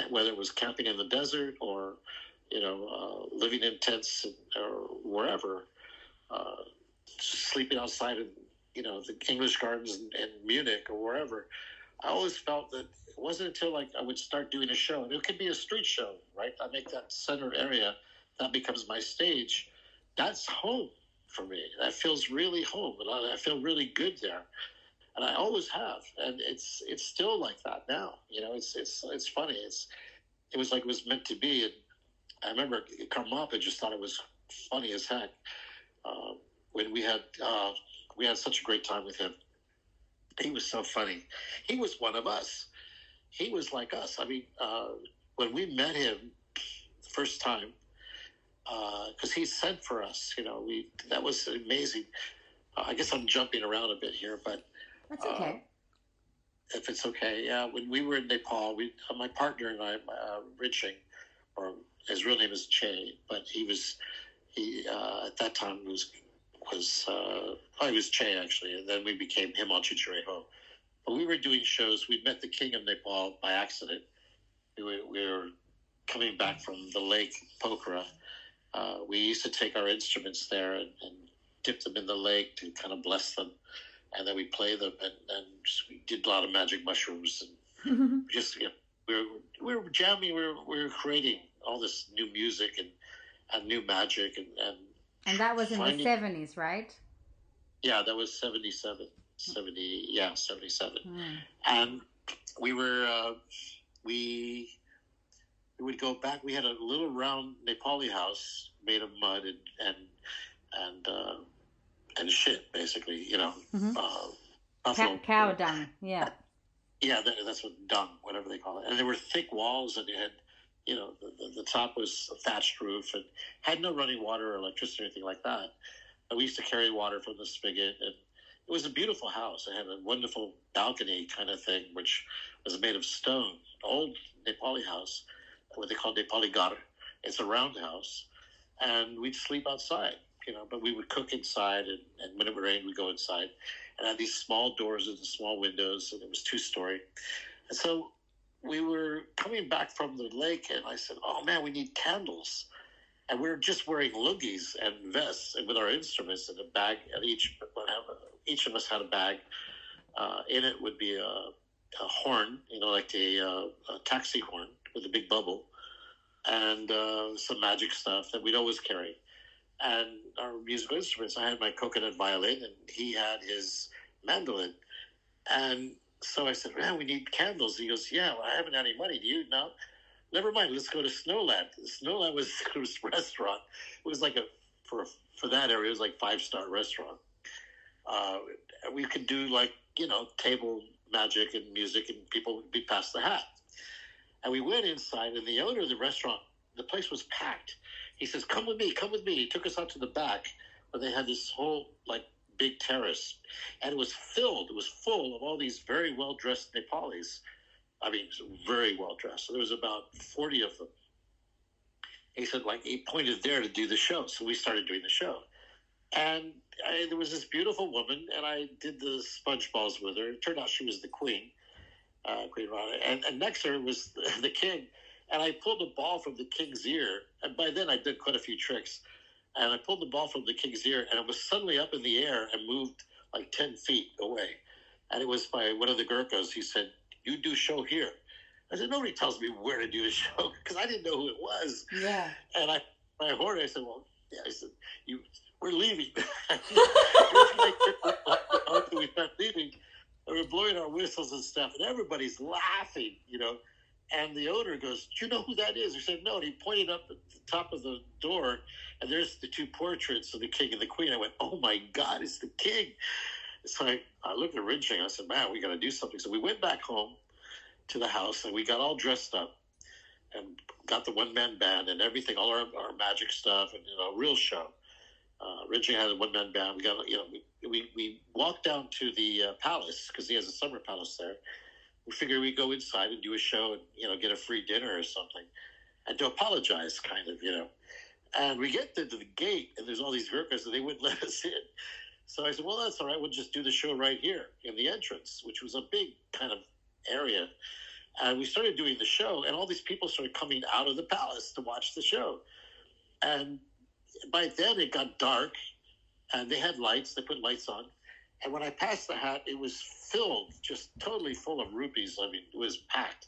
whether it was camping in the desert or, living in tents or wherever, sleeping outside of, the English Gardens in Munich or wherever. I always felt that it wasn't until I would start doing a show, and it could be a street show, right? I make that center area, that becomes my stage. That's home for me. That feels really home, and I feel really good there, and I always have, and it's still like that now. It's funny. It was like it was meant to be, and I remember Karmapa just thought it was funny as heck when we had such a great time with him. He was so funny. He was one of us. He was like us. I mean, when we met him the first time, because he sent for us, that was amazing. I guess I'm jumping around a bit here, but that's okay. If it's okay, yeah. When we were in Nepal, my partner and I, Richie, or his real name is Che, but he at that time was Che actually, and then we became Himachi Chireho. But we were doing shows. We met the king of Nepal by accident. We were coming back from the lake Pokhara. We used to take our instruments there and dip them in the lake to kind of bless them, and then we play them, and we did a lot of magic mushrooms, and just we were jamming. We were creating all this new music and new magic and that was in the 70s, right? Yeah, that was 77. 77. And we were, we would go back. We had a little round Nepali house made of mud and shit, basically, buffalo. Cow dung, yeah. Yeah, that's what dung, whatever they call it. And there were thick walls, and you had, the top was a thatched roof and had no running water or electricity or anything like that. But we used to carry water from the spigot, and it was a beautiful house. It had a wonderful balcony kind of thing, which was made of stone. Old Nepali house, what they call Nepali Gar. It's a round house, and we'd sleep outside. but we would cook inside, and when it rained, we'd go inside. And I had these small doors and small windows, and it was 2-story. And so we were coming back from the lake, and I said, oh, man, we need candles. And we were just wearing lugis and vests and with our instruments in a bag. And each of us had a bag. In it would be a horn, like a taxi horn with a big bubble, and some magic stuff that we'd always carry. And our musical instruments, I had my coconut violin, and he had his mandolin. And so I said, man, we need candles. He goes, yeah, well, I haven't had any money. Do you? No. Never mind, let's go to Snowland. Snowland was a restaurant. It was like for that area, it was like 5-star restaurant. We could do table magic and music, and people would be past the hat. And we went inside, and the owner of the restaurant, the place was packed. He says, come with me. He took us out to the back, where they had this whole big terrace, and it was full of all these very well-dressed Nepalis. I mean, very well-dressed. So there was about 40 of them. He said, he pointed there to do the show. So we started doing the show. And there was this beautiful woman, and I did the sponge balls with her. It turned out she was the queen, Queen Rana. And next to her was the king. And I pulled a ball from the king's ear. And by then, I did quite a few tricks. And I pulled the ball from the king's ear, and it was suddenly up in the air and moved 10 feet away. And it was by one of the Gurkhas. He said, you do show here. I said, nobody tells me where to do a show, because I didn't know who it was. Yeah. And I said, well, yeah. I said, we're leaving. We start leaving, and we're blowing our whistles and stuff, and everybody's laughing, And the owner goes, do you know who that is? I said, no. And he pointed up at the top of the door, and there's the 2 portraits of the king and the queen. I went, oh, my God, it's the king. So I looked at Richie, and I said, man, we got to do something. So we went back home to the house, and we got all dressed up and got the one-man band and everything, all our magic stuff, and, a real show. Richie had a one-man band. We got, we walked down to the palace, because he has a summer palace there. We figured we'd go inside and do a show and, get a free dinner or something, and to apologize, kind of, And we get to the gate, and there's all these Gurkhas, and they wouldn't let us in. So I said, well, that's all right. We'll just do the show right here in the entrance, which was a big kind of area. And we started doing the show, and all these people started coming out of the palace to watch the show. And by then it got dark, and they had lights. They put lights on. And when I passed the hat, it was filled, just totally full of rupees. I mean, it was packed.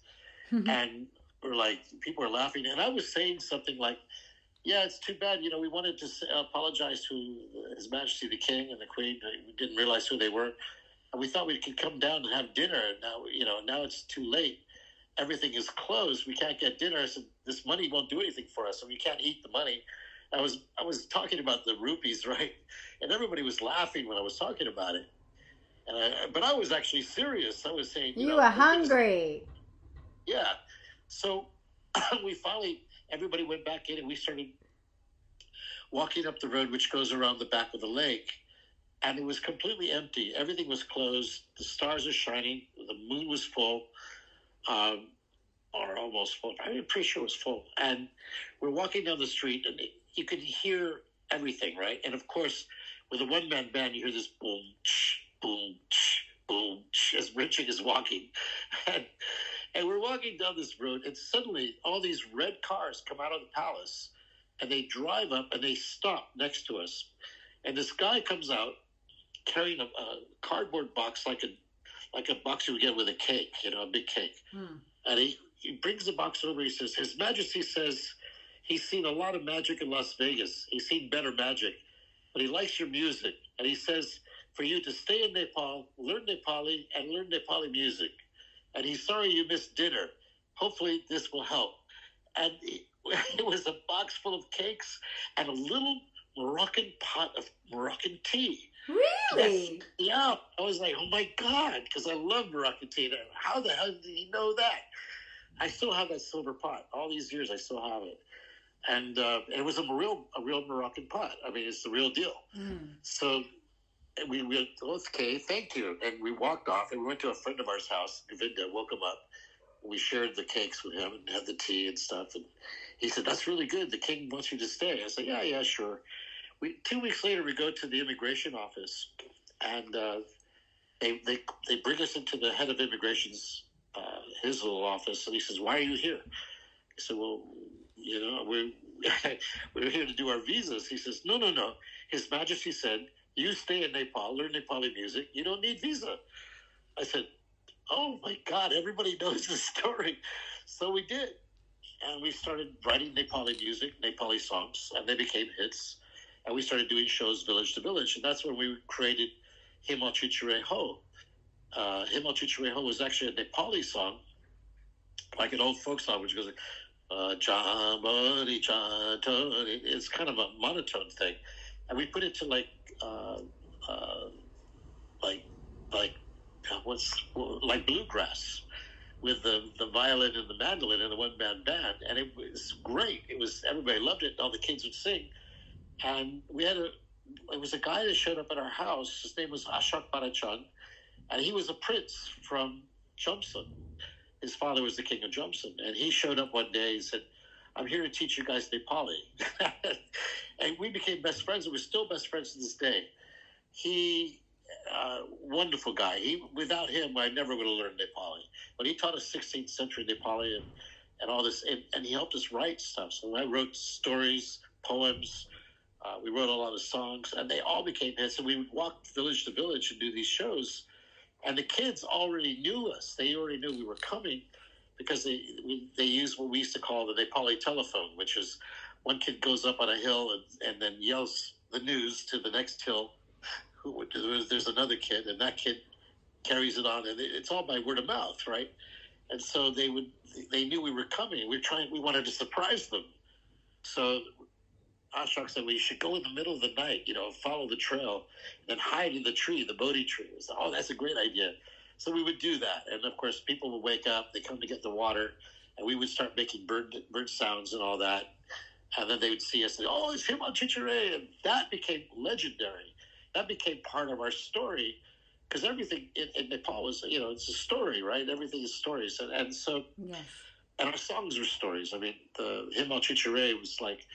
And people were laughing. And I was saying something like, yeah, it's too bad. We wanted to apologize to His Majesty the King and the Queen. We didn't realize who they were. And we thought we could come down and have dinner. And now it's too late. Everything is closed. We can't get dinner. I said, this money won't do anything for us. And we can't eat the money. I was talking about the rupees, right? And everybody was laughing when I was talking about it. But I was actually serious. I was saying, you were hungry. Yeah. So everybody went back in, and we started walking up the road, which goes around the back of the lake. And it was completely empty. Everything was closed. The stars are shining. The moon was full, or almost full. I'm pretty sure it was full. And we're walking down the street, and you could hear everything, right? And of course, with a one-man band, you hear this boom, boom, boom, as Richie is walking. And we're walking down this road, and suddenly all these red cars come out of the palace, and they drive up, and they stop next to us. And this guy comes out carrying a cardboard box, like a box you would get with a cake, a big cake. And he brings the box over. He says, His Majesty says he's seen a lot of magic in Las Vegas. He's seen better magic, but he likes your music. And he says for you to stay in Nepal, learn Nepali, and learn Nepali music. And he's sorry you missed dinner. Hopefully this will help. And it was a box full of cakes and a little Moroccan pot of Moroccan tea. Really? Yeah. I was like, oh my God, because I love Moroccan tea. How the hell did he know that? I still have that silver pot. All these years, I still have it. And it was a real Moroccan pot. I mean, it's the real deal. So we went, okay, thank you. And we walked off, and we went to a friend of ours' house. Govinda woke him up. We shared the cakes with him and had the tea and stuff. And he said, that's really good. The king wants you to stay. I said, yeah, sure. 2 weeks later, we go to the immigration office, and they bring us into the head of immigration's his little office, and he says, "Why are you here?" I said, "Well, we're we're here to do our visas." He says, "No, no, no. His Majesty said you stay in Nepal, learn Nepali music. You don't need visa." I said, "Oh my God, everybody knows the story." So we did, and we started writing Nepali music, Nepali songs, and they became hits. And we started doing shows village to village, and that's when we created Himal Chichire Ho. Himal Chichire Ho was actually a Nepali song, like an old folk song, which goes like, it's kind of a monotone thing, and we put it to like like bluegrass with the violin and the mandolin and the one-man band, and it was great. It was, everybody loved it, and all the kids would sing. And it was a guy that showed up at our house. His name was Ashok Parachan, and he was a prince from Jomson. His father was the king of Jomson, and he showed up one day and said, "I'm here to teach you guys Nepali." And we became best friends, and we're still best friends to this day. He, wonderful guy. Without him, I never would have learned Nepali. But he taught us 16th century Nepali and all this, and he helped us write stuff. So I wrote stories, poems. We wrote a lot of songs, and they all became hits. And we would walk village to village and do these shows. And the kids already knew us. They already knew we were coming because they used what we used to call the Nepali telephone, which is one kid goes up on a hill and then yells the news to the next hill. There's another kid, and that kid carries it on, and it's all by word of mouth, right? And so they knew we were coming. We wanted to surprise them. So Ashok said, "Well, you should go in the middle of the night, follow the trail, and then hide in the tree, the Bodhi tree." I said, "Oh, that's a great idea." So we would do that. And of course, people would wake up, they come to get the water, and we would start making bird sounds and all that. And then they would see us and say, "Oh, it's Himal Chichire." And that became legendary. That became part of our story, because everything in Nepal is, it's a story, right? Everything is stories. And so, yes. And our songs were stories. I mean, the Himal Chichire was like,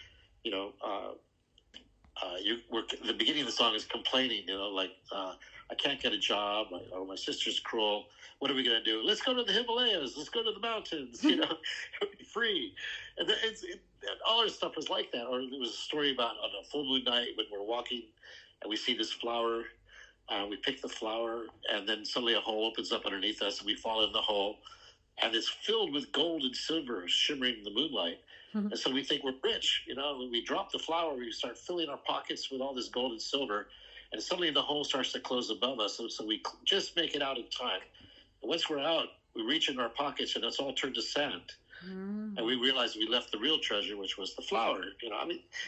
the beginning of the song is complaining, I can't get a job, my sister's cruel, what are we going to do? Let's go to the Himalayas, let's go to the mountains, free. And all our stuff was like that. Or there was a story about on a full moon night when we're walking and we see this flower, we pick the flower, and then suddenly a hole opens up underneath us and we fall in the hole, and it's filled with gold and silver shimmering in the moonlight. And so we think we're rich, when we drop the flower, we start filling our pockets with all this gold and silver, and suddenly the hole starts to close above us. So we just make it out in time. And once we're out, we reach in our pockets, and it's all turned to sand. And we realize we left the real treasure, which was the flower.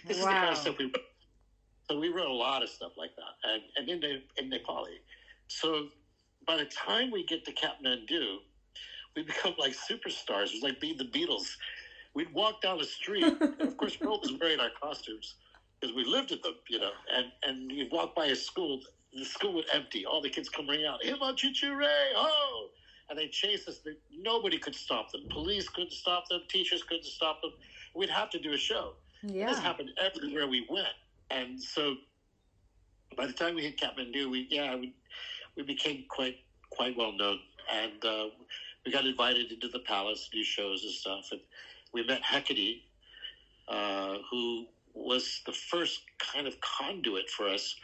This is the kind of stuff we wrote. So we wrote a lot of stuff like that, and in Nepali. So by the time we get to Kathmandu, we become like superstars. It was like being the Beatles. We'd walk down the street, and of course, we're always wearing our costumes because we lived at them, and you'd walk by a school, the school would empty. All the kids come running out, "Himal Chichire, ho!" And they'd chase us. Nobody could stop them. Police couldn't stop them. Teachers couldn't stop them. We'd have to do a show. Yeah. This happened everywhere we went. And so by the time we hit Kathmandu, we became quite well known. And we got invited into the palace to do shows and stuff. And we met Hecate, who was the first kind of conduit for us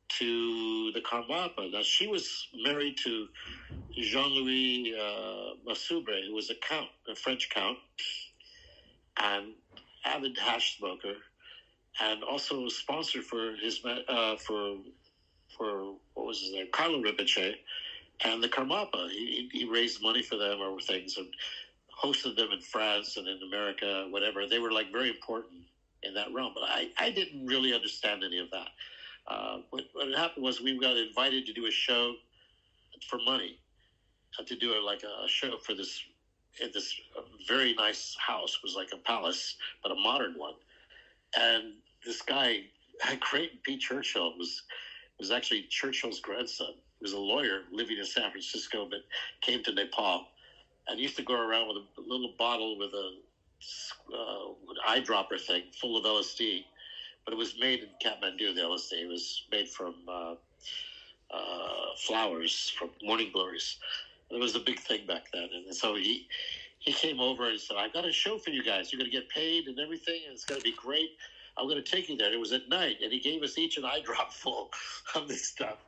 to the Karmapa. Now, she was married to Jean-Louis Massubre, who was a French count, and avid hash smoker, and also a sponsor for his for what was his name, Carlo Rinpoche, and the Karmapa. He raised money for them or things, and hosted them in France and in America, whatever. They were like very important in that realm, but I didn't really understand any of that. What happened was we got invited to do a show for money, to do a show for this very nice house. It was like a palace, but a modern one. And this guy, Creighton P. Churchill, was actually Churchill's grandson. He was a lawyer living in San Francisco, but came to Nepal, and used to go around with a little bottle with a eyedropper thing full of LSD, but it was made in Kathmandu. The LSD it was made from flowers, from morning glories. It was a big thing back then, and so he came over and said, "I've got a show for you guys. You're going to get paid and everything, and it's going to be great. I'm going to take you there." It was at night, and he gave us each an eye drop full of this stuff.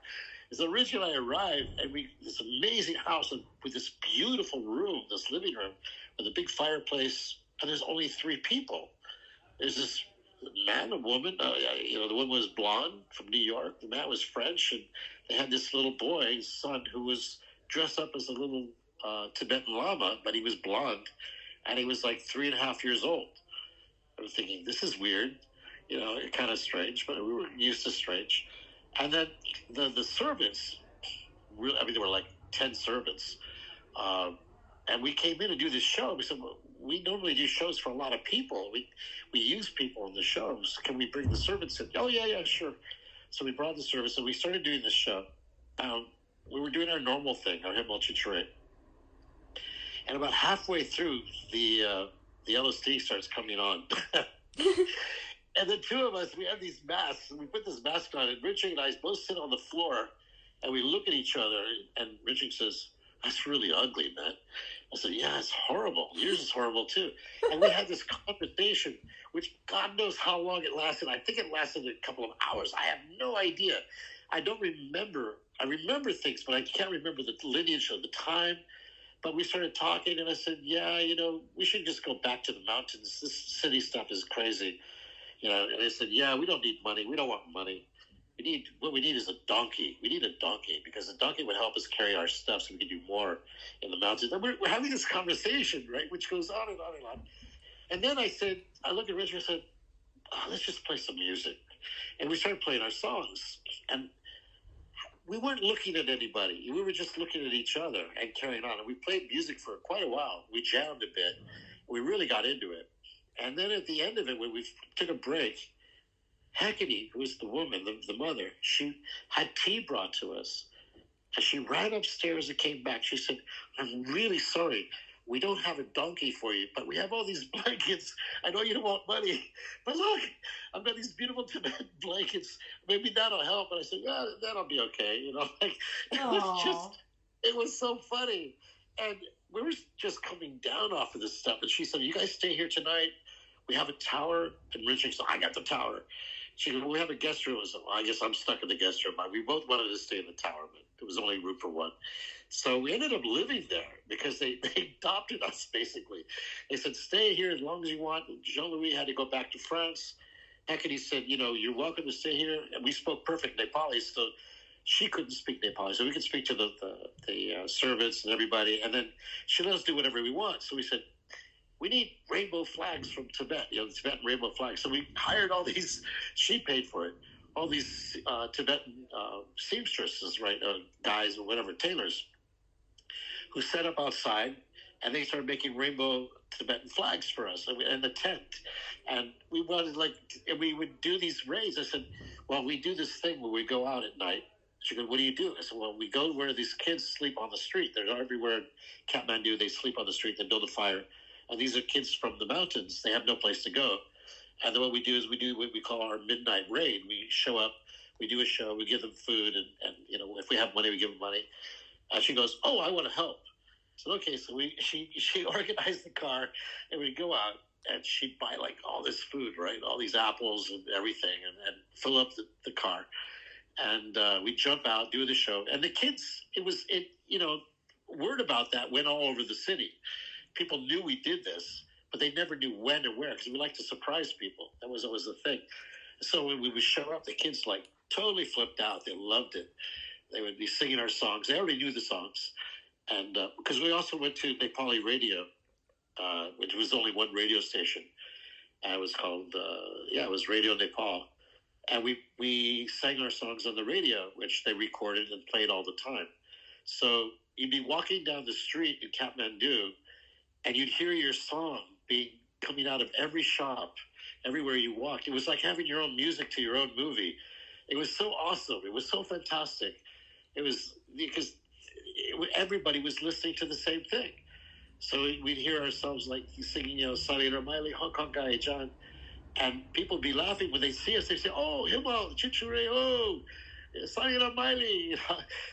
So originally I arrived, and this amazing house with this beautiful room, this living room, with a big fireplace, and there's only 3 people. There's this man, a woman. The woman was blonde from New York. The man was French, and they had this little boy, his son, who was dressed up as a little Tibetan Lama, but he was blonde, and he was like 3.5 years old. I was thinking, this is weird, kind of strange, but we were used to strange. And then the servants, there were like 10 servants, and we came in to do this show. We said, well, we normally do shows for a lot of people. We use people in the shows. Can we bring the servants in? Oh, yeah, sure. So we brought the servants, and we started doing the show. We were doing our normal thing, our Himal Chichare. And about halfway through, the LSD starts coming on. And the 2 of us, we have these masks, and we put this mask on, and Richard and I both sit on the floor, and we look at each other, and Richard says, "That's really ugly, man." I said, "Yeah, it's horrible. Yours is horrible, too." And we had this conversation, which God knows how long it lasted. I think it lasted a couple of hours. I have no idea. I don't remember. I remember things, but I can't remember the lineage of the time. But we started talking, and I said, "Yeah, we should just go back to the mountains. This city stuff is crazy." And they said, "Yeah, we don't need money. We don't want money. What we need is a donkey. We need a donkey because a donkey would help us carry our stuff so we could do more in the mountains." And we're having this conversation, right, which goes on and on and on. And then I looked at Richard and said, let's just play some music. And we started playing our songs. And we weren't looking at anybody. We were just looking at each other and carrying on. And we played music for quite a while. We jammed a bit. We really got into it. And then at the end of it, when we took a break, Hecate, who was the woman, the mother, she had tea brought to us. And she ran upstairs and came back. She said, "I'm really sorry. We don't have a donkey for you, but we have all these blankets. I know you don't want money, but look, I've got these beautiful Tibetan blankets. Maybe that'll help." And I said, "Yeah, that'll be okay." It was so funny. And we were just coming down off of this stuff. And she said, "You guys stay here tonight. We have a tower." And Richard said, "I got the tower." She goes, "Well, we have a guest room." I said, "Well, I guess I'm stuck in the guest room." We both wanted to stay in the tower, but there was only room for one. So we ended up living there because they adopted us, basically. They said, "Stay here as long as you want." Jean-Louis had to go back to France. Hecate said, "You're welcome to stay here." And we spoke perfect Nepali, so she couldn't speak Nepali. So we could speak to the servants and everybody. And then she let us do whatever we want. So we said, "We need rainbow flags from Tibet, the Tibetan rainbow flags." So we hired all these, she paid for it, all these Tibetan seamstresses, right, guys or whatever, tailors, who set up outside, and they started making rainbow Tibetan flags for us in the tent. And we wanted, and we would do these raids. I said, "Well, we do this thing where we go out at night." She goes, "What do you do?" I said, "Well, we go where these kids sleep on the street. They're everywhere in Kathmandu. They sleep on the street. They build a fire. And these are kids from the mountains. They have no place to go. And then what we do is we do what we call our midnight raid. We show up, we do a show, we give them food, and if we have money, we give them money." And she goes, "Oh, I want to help." So okay, so she organized the car, and we'd go out, and she'd buy all this food, right, all these apples and everything, and fill up the car, and we'd jump out, do the show, and the kids, word about that went all over the city. People knew we did this, but they never knew when and where, because we like to surprise people. That was always the thing. So when we would show up, the kids totally flipped out. They loved it. They would be singing our songs. They already knew the songs. And because we also went to Nepali radio, which was only one radio station. And it was called, it was Radio Nepal. And we sang our songs on the radio, which they recorded and played all the time. So you'd be walking down the street in Kathmandu, and you'd hear your song coming out of every shop, everywhere you walked. It was like having your own music to your own movie. It was so awesome. It was so fantastic. It was because everybody was listening to the same thing. So we'd hear ourselves singing, "Sali Ramaili Hong Kong Gai John." And people would be laughing when they see us. They say, "Oh, Himal, Chichure, oh, Sayonara Miley."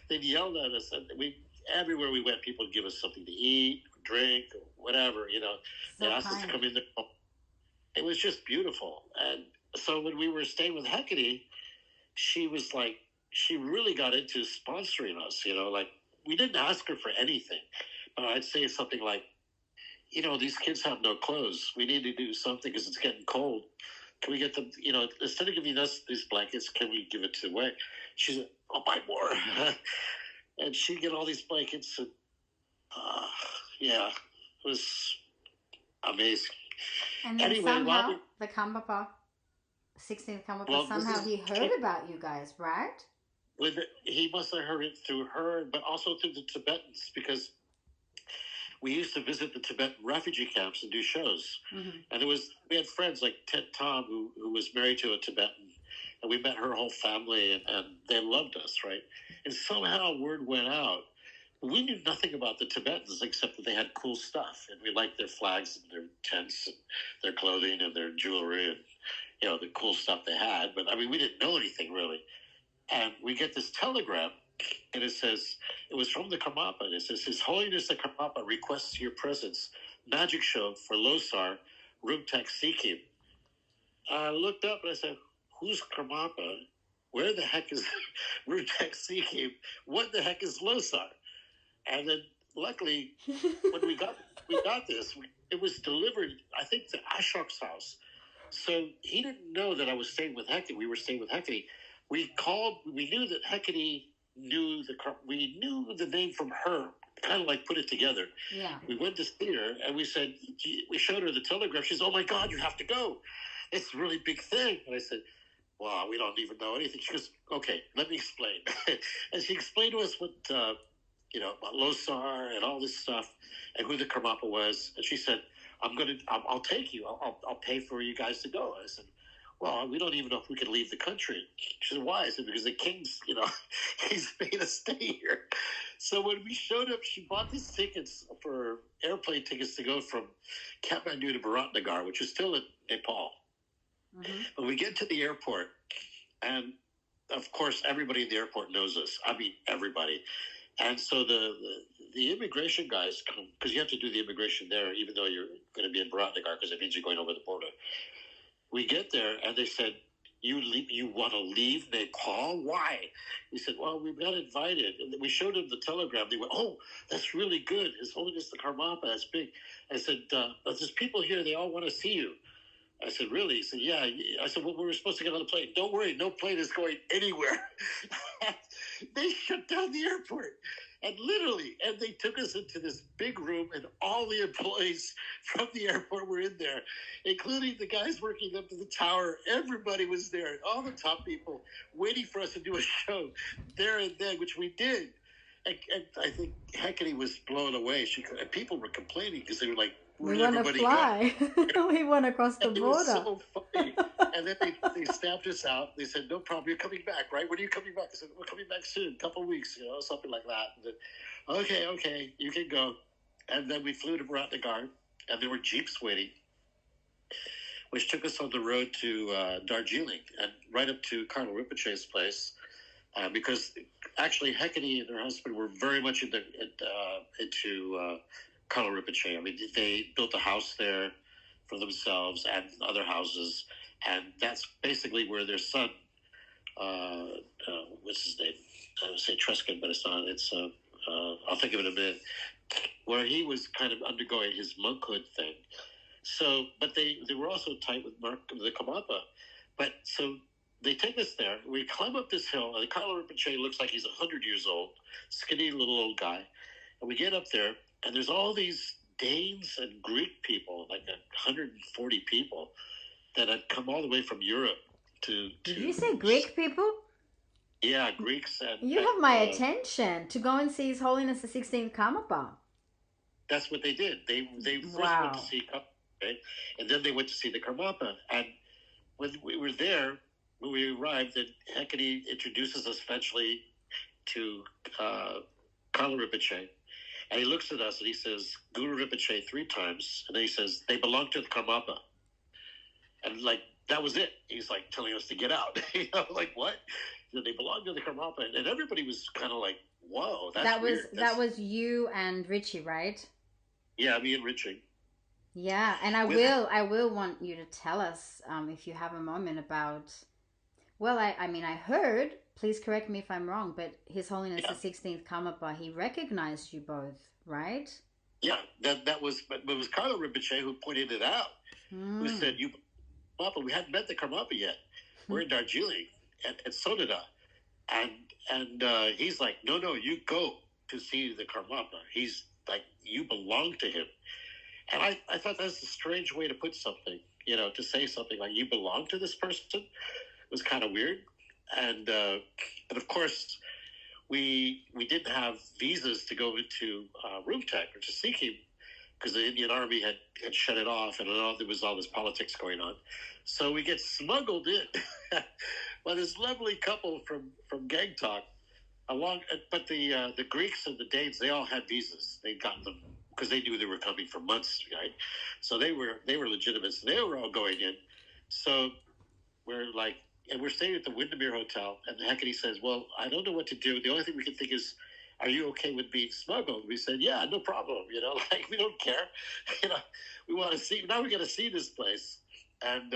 They'd yell at us. And everywhere we went, people would give us something to eat, drink, or whatever, They asked us to come in there. It was just beautiful. And so when we were staying with Hecate, she was like, she really got into sponsoring us, like we didn't ask her for anything. But I'd say something like, these kids have no clothes. We need to do something because it's getting cold. Can we get them, instead of giving us these blankets, can we give it to away? She said, I'll buy more. And she'd get all these blankets. And, yeah, it was amazing. And then somehow the Karmapa, 16th Karmapa, somehow he heard about you guys, right? He must have heard it through her, but also through the Tibetans, because we used to visit the Tibetan refugee camps and do shows. Mm-hmm. And we had friends like Ted Tom, who was married to a Tibetan, and we met her whole family, and they loved us, right? And somehow word went out. We knew nothing about the Tibetans except that they had cool stuff, and we liked their flags and their tents and their clothing and their jewelry and, the cool stuff they had. But, we didn't know anything really. And we get this telegram, and it says, it was from the Karmapa, and it says, His Holiness the Karmapa requests your presence. Magic show for Losar, Rumtek Sikkim. I looked up and I said, who's Karmapa? Where the heck is Rumtek Sikkim? What the heck is Losar? And then, luckily, when we got this, it was delivered, I think, to Ashok's house. So he didn't know that I was staying with Hecate. We were staying with Hecate. We knew that Hecate we knew the name from her, kind of like put it together. Yeah. We went to see her, and we showed her the telegram. She said, oh my God, you have to go. It's a really big thing. And I said, well, we don't even know anything. She goes, okay, let me explain. And she explained to us what, about Losar and all this stuff and who the Karmapa was. And she said, I'll take you. I'll pay for you guys to go. I said, well, we don't even know if we can leave the country. She said, why? I said, because the king's, he's made us stay here. So when we showed up, she bought these tickets for airplane tickets to go from Kathmandu to Biratnagar, which is still in Nepal. Mm-hmm. But we get to the airport, and of course, everybody in the airport knows us. Everybody. And so the immigration guys come, because you have to do the immigration there, even though you're going to be in Biratnagar, because it means you're going over the border. We get there, and they said, you want to leave Nepal? Why? He said, well, we got invited. And we showed him the telegram. They went, oh, that's really good. His Holiness the Karmapa, that's big. I said, there's people here. They all want to see you. I said, really? He said, yeah. I said, well, we were supposed to get on a plane. Don't worry, no plane is going anywhere. They shut down the airport. And they took us into this big room, and all the employees from the airport were in there, including the guys working up to the tower. Everybody was there, all the top people waiting for us to do a show there and then, which we did. And I think Hecate was blown away. People were complaining because they were like, we want to fly. We want to cross the border. It was so funny. And then they stamped us out. They said, no problem, you're coming back, right? When are you coming back? I said, we're coming back soon, a couple of weeks, something like that. And then, okay, you can go. And then we flew to Biratnagar, and there were jeeps waiting, which took us on the road to Darjeeling and right up to Karl Rinpoche's place. Because actually Hecate and her husband were very much into Karl Rinpoche. They built a house there for themselves and other houses, and that's basically where their son, what's his name? I would say Truskin, but it's not. It's I'll think of it in a minute. Where he was kind of undergoing his monkhood thing. So, but they were also tight with the Karmapa. But so they take us there. We climb up this hill, and Karl Rinpoche looks like he's 100 years old, skinny little old guy. And we get up there, and there's all these Danes and Greek people, like 140 people, that had come all the way from Europe to Did you say Greek people? Yeah, Greeks. You have my attention to go and see His Holiness the 16th Karmapa. That's what they did. They first went to see Karmapa, okay? And then they went to see the Karmapa. And when we were there, when we arrived, then Hecate introduces us eventually to Karl Rinpoche. And he looks at us and he says, Guru Rinpoche 3 times. And then he says, they belong to the Karmapa. And like, that was it. He's like telling us to get out. Like, what? They belong to the Karmapa. And everybody was kind of like, whoa, that's weird. That was you and Richie, right? Yeah, me and Richie. Yeah, and I will want you to tell us, if you have a moment, about. Well, I mean, I heard. Please correct me if I'm wrong, but His Holiness the 16th Karmapa, he recognized you both, right? Yeah, that was, but it was Carlo Rinpoche who pointed it out. Who said, "You, Karmapa, we hadn't met the Karmapa yet. We're in Darjeeling and Sonada," and he's like, "No, you go to see the Karmapa. He's like, you belong to him." And I thought that's a strange way to put something, to say something like you belong to this person. It was kind of weird. And but of course, we didn't have visas to go into Roomtech or to seek him because the Indian Army had shut it off, and there was all this politics going on. So we get smuggled in by this lovely couple from Gangtok. But the Greeks and the Danes, they all had visas. They'd gotten them because they knew they were coming for months, right? So they were legitimate. So they were all going in. So we're like, and we're staying at the Windermere Hotel, and Hecate says, "Well, I don't know what to do. The only thing we can think is, are you okay with being smuggled?" We said, "Yeah, no problem. Like, we don't care. We want to see. Now we got to see this place." And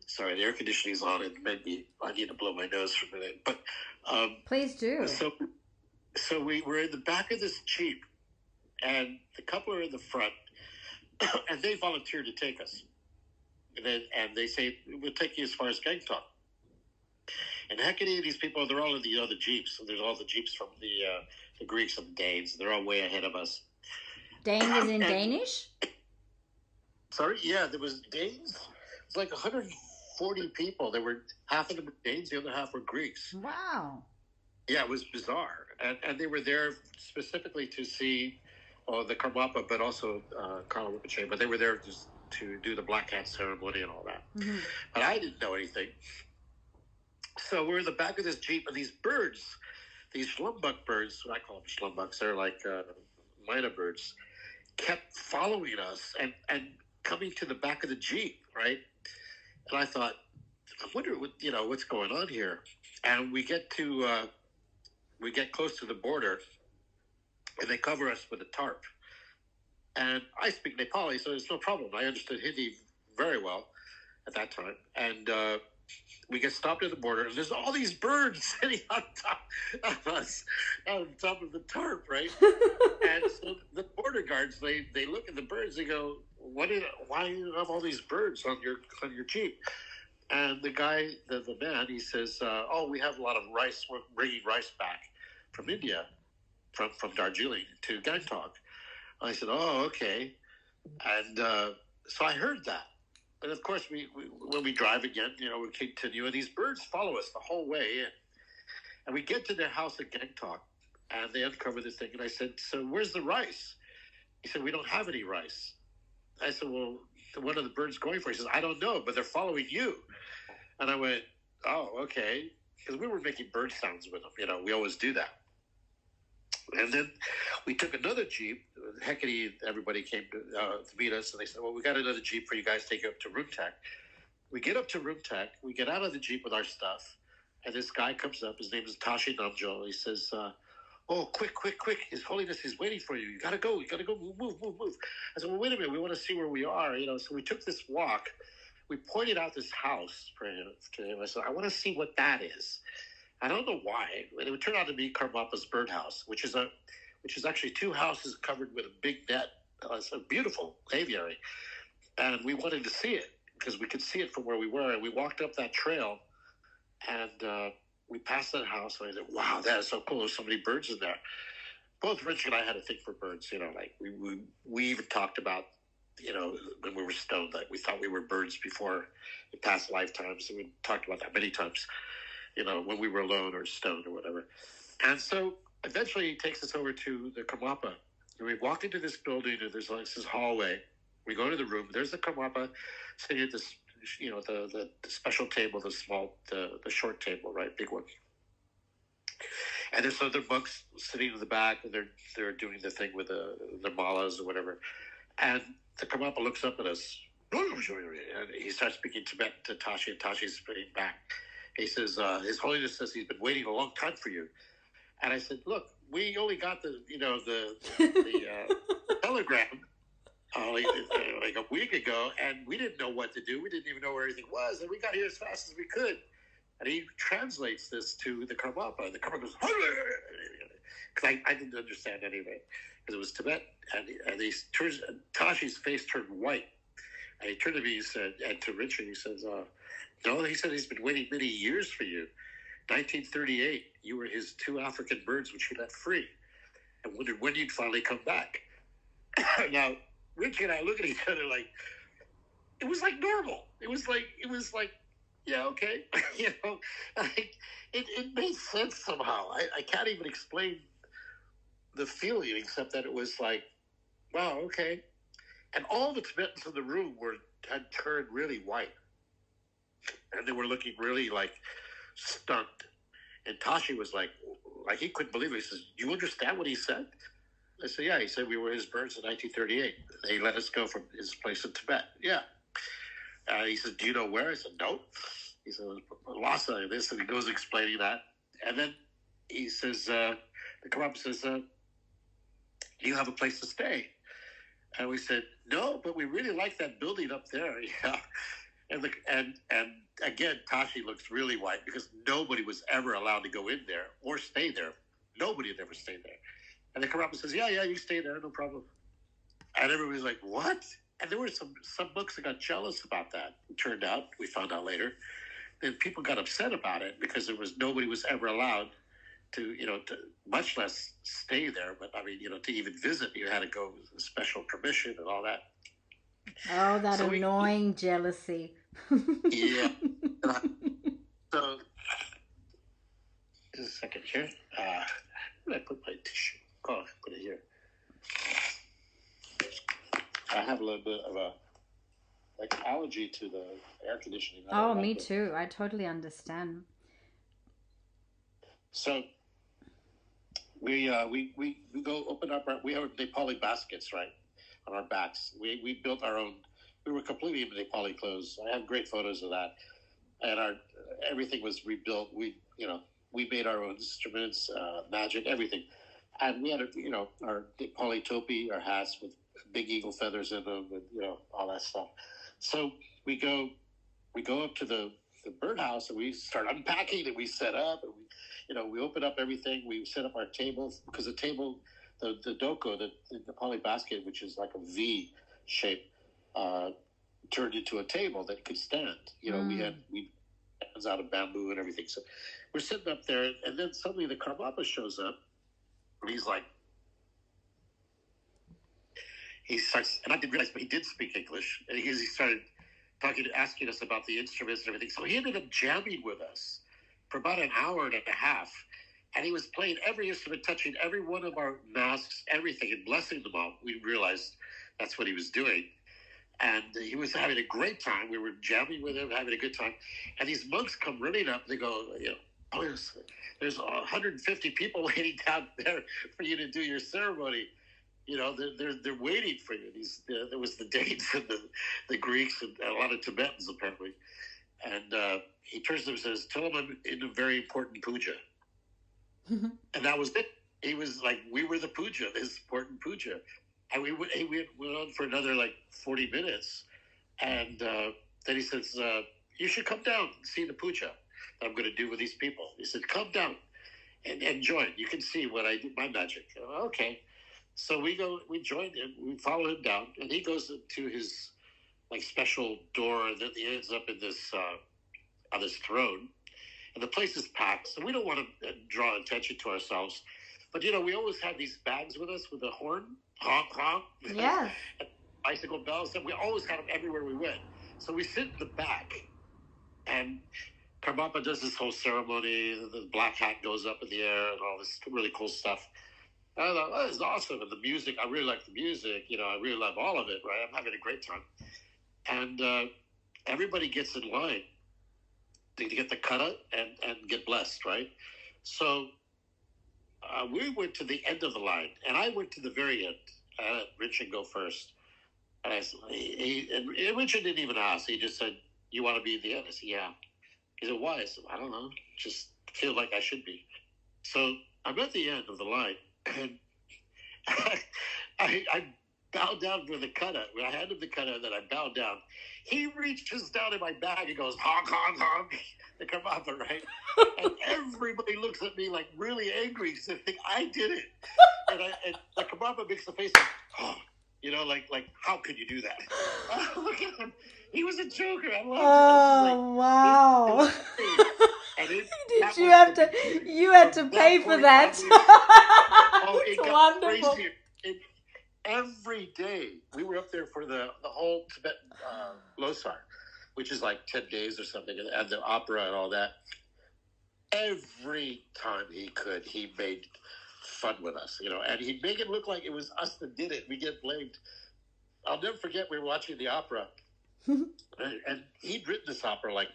sorry, the air conditioning's on. It maybe I need to blow my nose for a minute, but please do. So we were in the back of this Jeep, and the couple are in the front, and they volunteered to take us. And they say, "We'll take you as far as Gangtok." And Hecate and these people, they're all in the other Jeeps. So there's all the Jeeps from the Greeks and the Danes. They're all way ahead of us. Dane is in Danish? Sorry? Yeah, there was Danes. It's like 140 people. There were half of them were Danes, the other half were Greeks. Wow. Yeah, it was bizarre. And they were there specifically to see the Karmapa, but also Karlo Rinpoche. But they were there just to do the Black Hat ceremony and all that. Mm-hmm. But I didn't know anything. So we're in the back of this Jeep, and these birds, these schlumbuck birds, I call them schlumbucks, they're like myna birds, kept following us and coming to the back of the Jeep, right? And I thought, I wonder what's going on here. And we get close to the border, and they cover us with a tarp. And I speak Nepali, so it's no problem. I understood Hindi very well at that time. And we get stopped at the border, and there's all these birds sitting on top of us, on top of the tarp, right? And so the border guards, they look at the birds, they go, why do you have all these birds on your Jeep? And the guy, the man, he says, we have a lot of rice. We're bringing rice back from India, from Darjeeling to Gangtok. I said, "Oh, okay." And so I heard that. And of course, we when we drive again, we continue, and these birds follow us the whole way in. And we get to their house at Gangtok, and they uncover this thing. And I said, "So where's the rice?" He said, "We don't have any rice." I said, "Well, what are the birds going for?" He says, "I don't know, but they're following you." And I went, "Oh, okay." Because we were making bird sounds with them. We always do that. And then we took another Jeep. Hecate, everybody came to meet us, and they said, "Well, we got another Jeep for you guys. Take you up to Roomtech." We get up to Roomtech. We get out of the Jeep with our stuff, and this guy comes up. His name is Tashi Namjo. He says, "Oh, quick. His Holiness is waiting for you. You got to go. Move. I said, "Well, wait a minute. We want to see where we are." So we took this walk. We pointed out this house for him. I said, "I want to see what that is." I don't know why. It would turn out to be Karmapa's birdhouse, which is actually two houses covered with a big net. It's a beautiful aviary. And we wanted to see it because we could see it from where we were. And we walked up that trail, and we passed that house. And I said, "Wow, that is so cool. There's so many birds in there." Both Rich and I had a thing for birds. Like we even talked about, when we were stoned, that we thought we were birds before in past lifetimes. And we talked about that many times. When we were alone or stoned or whatever. And so eventually he takes us over to the Karmapa. And we walked into this building, and there's like this hallway. We go to the room. There's the Karmapa sitting at this, the special table, the short table, right? Big one. And there's other monks sitting in the back, and they're doing the thing with their malas or whatever. And the Karmapa looks up at us, And he starts speaking Tibetan to Tashi, and Tashi's speaking back. He says, His Holiness says he's been waiting a long time for you. And I said, look, we only got the telegram like a week ago, and we didn't know what to do. We didn't even know where everything was, and we got here as fast as we could. And he translates this to the Karmapa. The Karmapa goes, because I didn't understand any of it, because it was Tibet. And he turns, Tashi's face turned white. And he turned to me, he said, and to Richard, he says, no, he said he's been waiting many years for you. 1938, you were his 2 African birds, which he let free, and wondered when you'd finally come back. Now, Richie and I look at each other like, it was like normal. It was like, yeah, okay. It made sense somehow. I can't even explain the feeling except that it was like, wow, okay. And all the Tibetans in the room had turned really white. And they were looking really like stunned. And Tashi was like he couldn't believe it. He says, "Do you understand what he said?" I said, "Yeah." He said, "We were his birds in 1938. They let us go from his place in Tibet." Yeah. He said, "Do you know where?" I said, "No." He said, "Lhasa, this," and he goes explaining that. And then he says, the Karmapa says, "Do you have a place to stay?" And we said, "No, but we really like that building up there." Yeah. And again, Tashi looks really white because nobody was ever allowed to go in there or stay there. Nobody had ever stayed there. And the Karmapa says, yeah, you stay there, no problem. And everybody's like, what? And there were some books that got jealous about that. It turned out, we found out later, that people got upset about it because nobody was ever allowed to much less stay there. But I mean, to even visit, you had to go with special permission and all that. Oh, that annoying jealousy. Yeah. So, just a second here. Where did I put my tissue? Oh, I put it here. I have a little bit of a allergy to the air conditioning. Oh, me too. I totally understand. So we go open up we have Nepali baskets, right, on our backs. We built our own. We were completely in Nepali clothes. I have great photos of that, and everything was rebuilt. We made our own instruments, magic, everything, and we had our Nepali topi, our hats with big eagle feathers in them, and all that stuff. So we go up to the birdhouse and we start unpacking and we set up and we open up everything. We set up our tables because the table, the doko, the Nepali basket, which is like a V shape, turned into a table that could stand. We had hands out of bamboo and everything. So we're sitting up there, and then suddenly the Karmapa shows up, and he's like, he starts, and I didn't realize, but he did speak English, and he started asking us about the instruments and everything. So he ended up jamming with us for about an hour and a half, and he was playing every instrument, touching every one of our masks, everything, and blessing them all. We realized that's what he was doing. And he was having a great time. We were jamming with him, having a good time. And these monks come running up. They go, there's 150 people waiting down there for you to do your ceremony. They're waiting for you. There was the Danes and the Greeks and a lot of Tibetans, apparently. And he turns to them and says, tell them I'm in a very important puja. And that was it. He was like, we were the puja, this important puja. And we went on for another 40 minutes. And then he says, you should come down and see the puja that I'm going to do with these people. He said, come down and join. You can see what I do, my magic. Okay. So we join him, we follow him down, and he goes to his special door, and then he ends up in this on this throne. And the place is packed, so we don't want to draw attention to ourselves. But we always had these bags with us with a horn, honk honk, yeah, and bicycle bells, and we always had them everywhere we went. So we sit in the back, and Karmapa does this whole ceremony. The black hat goes up in the air, and all this really cool stuff. I thought, oh, this is awesome. And the music, I really like the music. I really love all of it, right? I'm having a great time. And everybody gets in line to get the kata and get blessed, right? So we went to the end of the line, and I went to the very end. I let Richard go first. And and Richard didn't even ask. He just said, "You want to be at the end?" I said, "Yeah." He said, "Why?" I said, "I don't know. Just feel like I should be." So I'm at the end of the line, and I bowed down for the cutout. I handed him the cutout, then I bowed down. He reaches down in my bag and goes, honk, honk, honk, the Karmapa, right? And everybody looks at me like really angry because they think I did it. And the Karmapa makes the face like, oh, like how could you do that? Look at him. He was a joker. I loved it. Oh, wow. Did you had to pay for that? It got wonderful. Crazier. Every day we were up there for the whole Tibetan Losar, which is like 10 days or something, and the opera and all that. Every time he could, he made fun with us, and he'd make it look like it was us that did it. We get blamed. I'll never forget, we were watching the opera, and he'd written this opera like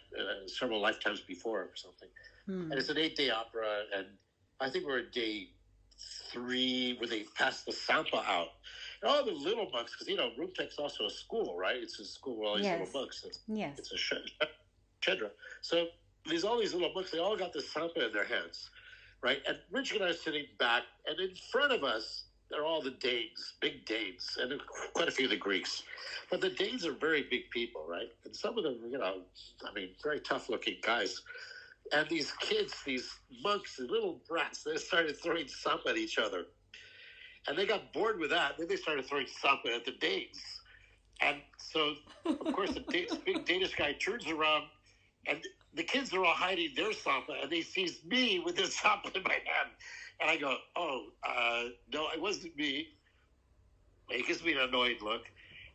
several lifetimes before or something. And it's an 8-day opera, and I think we're at day 3 where they passed the Sampa out. And all the little monks, because, Rumtek's also a school, right? It's a school where all these little monks. Yes. It's a Chedra. So all these little monks, they all got the Sampa in their hands, right? And Richard and I are sitting back, and in front of us, they're all the Danes, big Danes, and quite a few of the Greeks. But the Danes are very big people, right? And some of them, very tough-looking guys. And these kids, these monks, these little brats, they started throwing Sampa at each other. And they got bored with that. Then they started throwing Sampa at the Danes. And so, of course, the big Danish guy turns around, and the kids are all hiding their Sampa, and they sees me with this Sampa in my hand. And I go, no, it wasn't me. He gives me an annoyed look.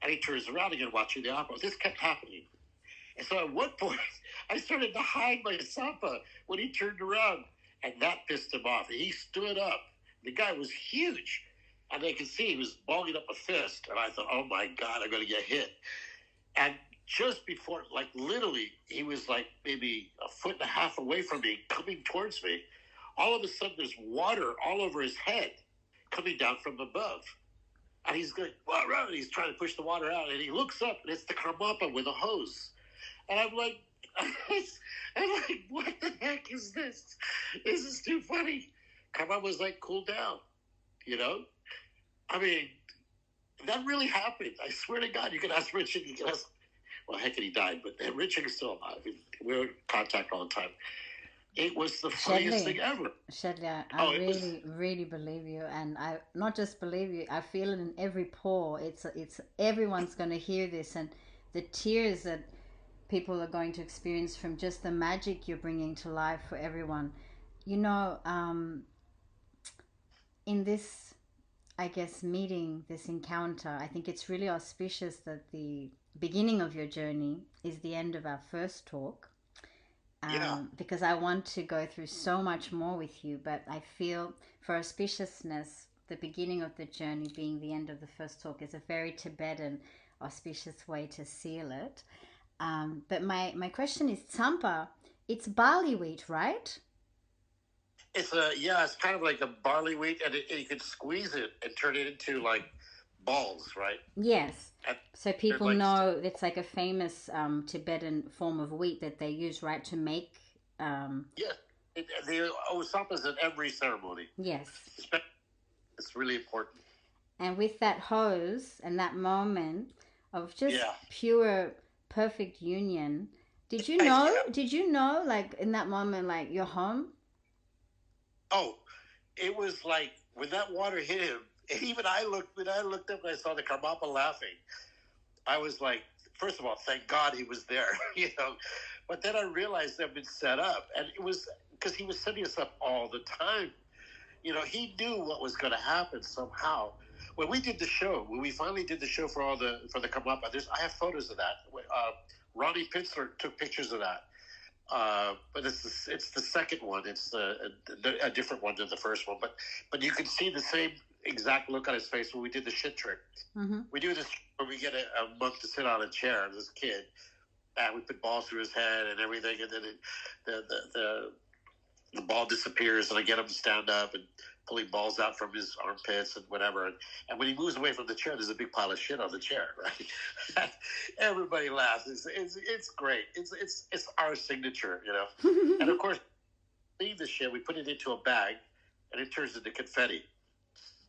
And he turns around again watching the opera. This kept happening. And so at one point, I started to hide my Sampa when he turned around. And that pissed him off. And he stood up. The guy was huge. And I could see he was balling up a fist. And I thought, oh, my God, I'm going to get hit. And just before, like literally, he was like maybe a foot and a half away from me, coming towards me. All of a sudden, there's water all over his head coming down from above. And he's going, well, and he's trying to push the water out. And he looks up, and it's the Karmapa with a hose. And I'm like, what the heck is this? This is too funny. Karmapa was like, cool down, I mean, that really happened. I swear to God, you can ask Richard, well, heck, he died, but Richard is still alive. We're in contact all the time. It was the funniest thing ever. Chedly, I really believe you, and I not just believe you. I feel it in every pore. It's everyone's going to hear this, and the tears that people are going to experience from just the magic you're bringing to life for everyone. In this, I guess, meeting, this encounter, I think it's really auspicious that the beginning of your journey is the end of our first talk. Because I want to go through so much more with you, but I feel for auspiciousness, the beginning of the journey being the end of the first talk is a very Tibetan auspicious way to seal it. But my question is, Tsampa, it's barley wheat, right? It's kind of like a barley wheat, and you could squeeze it and turn it into like balls, right? Yes. So people know it's like a famous Tibetan form of wheat that they use, right, to make... the Osampa's at every ceremony. Yes. It's really important. And with that hose and that moment of just pure, perfect union, did you know, like, in that moment, like, you're home? Oh, it was like, when that water hit him, even when I looked up and I saw the Karmapa laughing, I was like, first of all, thank God he was there, But then I realized they've been set up, and it was because he was setting us up all the time. He knew what was going to happen somehow. When we did the show, when we finally did the show for the Karmapa, I have photos of that. Ronnie Pitzler took pictures of that. But it's the second one. It's a different one than the first one. But you can see the same exact look on his face when we did the shit trick. Mm-hmm. We do this where we get a monk to sit on a chair, this kid, and we put balls through his head and everything, and then the ball disappears, and I get him to stand up, and pulling balls out from his armpits and whatever. And when he moves away from the chair, there's a big pile of shit on the chair, right? Everybody laughs. It's great. It's our signature, you know. And of course, leave the shit. We put it into a bag, and it turns into confetti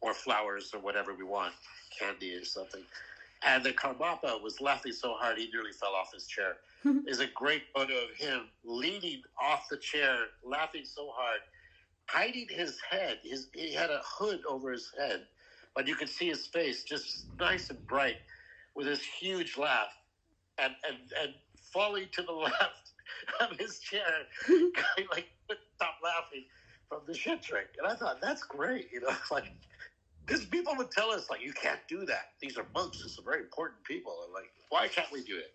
or flowers or whatever we want, candy or something. And the Karmapa was laughing so hard he nearly fell off his chair. There's a great photo of him leaning off the chair, laughing so hard, hiding his head. He had a hood over his head, but you could see his face just nice and bright with this huge laugh, and falling to the left of his chair, like couldn't stop laughing from the shit drink. And I thought, that's great, you know, like, because people would tell us, like, you can't do that. These are monks. These are very important people. And like, why can't we do it?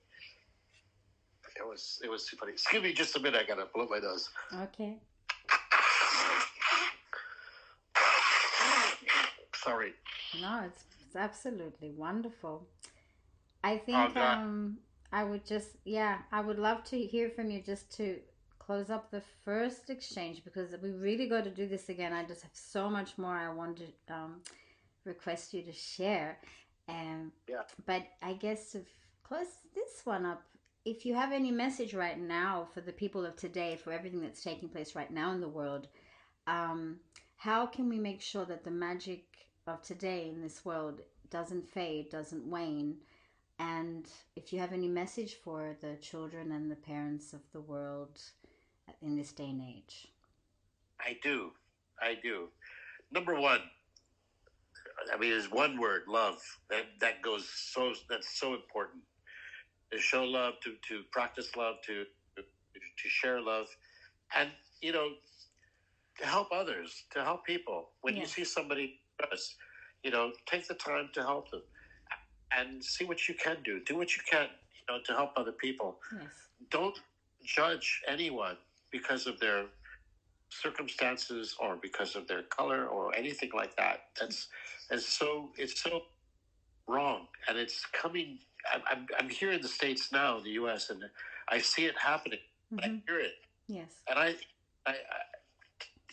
It was too funny. Excuse me just a minute. I got to blow my nose. Okay. Sorry. No, it's absolutely wonderful. I think I would love to hear from you just to close up the first exchange, because we really got to do this again. I just have so much more I want to request you to share. But I guess to close this one up, if you have any message right now for the people of today, for everything that's taking place right now in the world, how can we make sure that the magic of today in this world doesn't fade, doesn't wane? And if you have any message for the children and the parents of the world in this day and age. I do. Number one, I mean, there's one word, love. That's so important. To show love, to practice love, to share love, and, you know, to help others, to help people. When you see somebody, you know, take the time to help them, and see what you can do. Do what you can, you know, to help other people. Yes. Don't judge anyone because of their circumstances or because of their color or anything like that. It's so wrong, and it's coming. I'm here in the States now, in the U.S., and I see it happening. Mm-hmm. I hear it. Yes. And I,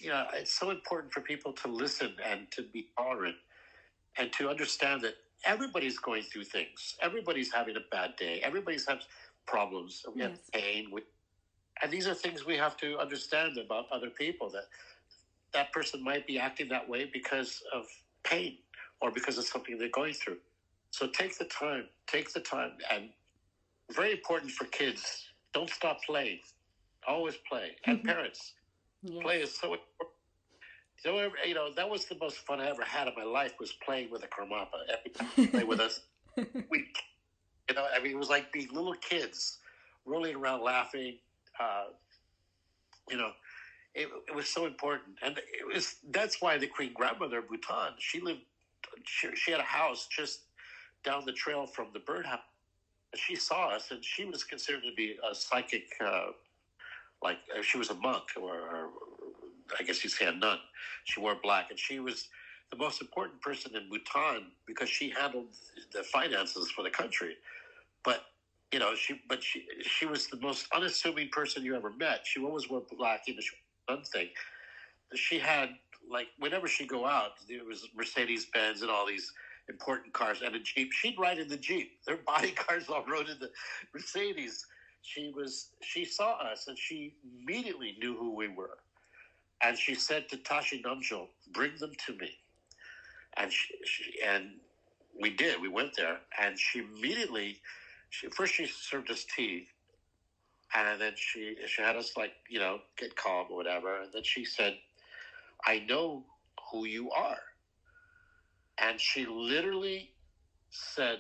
you know, it's so important for people to listen and to be tolerant and to understand that everybody's going through things. Everybody's having a bad day. Everybody's having problems. We have pain. And these are things we have to understand about other people, that person might be acting that way because of pain or because of something they're going through. So take the time, and very important for kids, don't stop playing. Always play. And parents, play is so important. You know, that was the most fun I ever had in my life, was playing with a Karmapa. Every time you play with us, you know, I mean, it was like being little kids rolling around laughing. You know, it was so important. And that's why the Queen Grandmother of Bhutan, she had a house just down the trail from the birdhouse. She saw us, and she was considered to be a psychic, like she was a monk, or I guess you'd say a nun. She wore black, and she was the most important person in Bhutan because she handled the finances for the country. But, you know, she was the most unassuming person you ever met. She always wore black, you know, she was one thing. She had, like, whenever she'd go out, there was Mercedes-Benz and all these important cars and a Jeep. She'd ride in the Jeep. Their bodyguards all rode in the Mercedes. She saw us, and she immediately knew who we were. And she said to Tashi Namjul, bring them to me. And and we did. We went there, and she immediately, first she served us tea, and then she had us, like, you know, get calm or whatever. And then she said, I know who you are. And she literally said,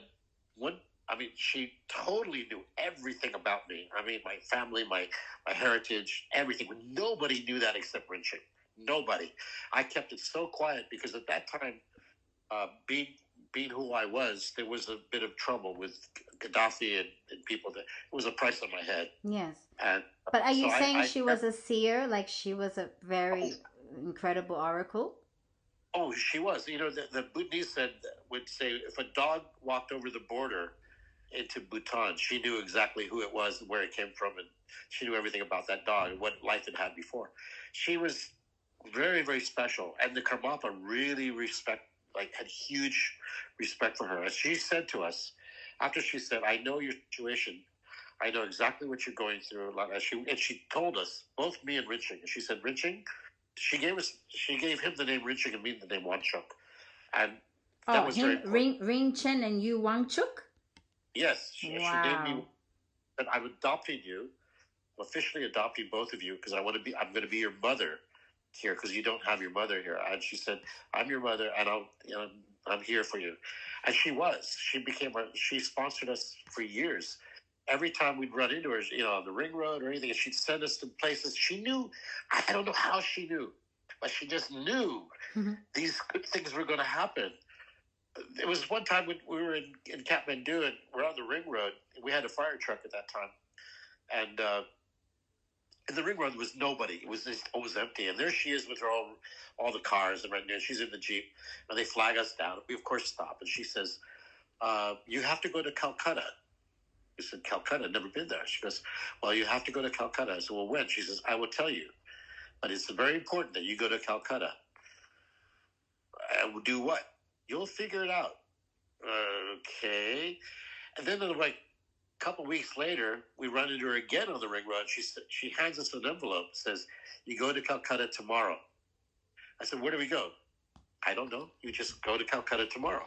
she totally knew everything about me. I mean, my family, my heritage, everything. Nobody knew that except Richie. Nobody. I kept it so quiet because at that time, being who I was, there was a bit of trouble with Gaddafi and people. It was a price on my head. Yes. And, but are you saying she was a seer? Like, she was a very incredible oracle? Oh, she was. You know, the Bhutanese would say if a dog walked over the border into Bhutan, she knew exactly who it was, where it came from, and she knew everything about that dog and what life it had before. She was very, very special. And the Karmapa really had huge respect for her. And she said to us, after she said, I know your situation. I know exactly what you're going through. And she told us, both me and Riching, and she said, Riching, she gave him the name Riching and me the name Wanchuk. And that was very important. Ring Chen and you Wangchuk? Yes. She named me, that I'm adopting you. I'm officially adopting both of you because I'm going to be your mother here because you don't have your mother here. And she said, I'm your mother and I'm here for you. And she was. She sponsored us for years. Every time we'd run into her, on the ring road or anything, and she'd send us to places. She knew, I don't know how she knew, but she just knew these good things were going to happen. There was one time when we were in Kathmandu and we're on the ring road. We had a fire truck at that time. And in the ring road, there was nobody. It was empty. And there she is with all the cars. And right now she's in the Jeep. And they flag us down. We, of course, stop. And she says, you have to go to Calcutta. We said, Calcutta? Never been there. She goes, well, you have to go to Calcutta. I said, well, when? She says, I will tell you. But it's very important that you go to Calcutta. And do what? You'll figure it out. Okay. And then like a couple weeks later, we run into her again on the ring road. She hands us an envelope. Says, you go to Calcutta tomorrow. I said, where do we go? I don't know. You just go to Calcutta tomorrow.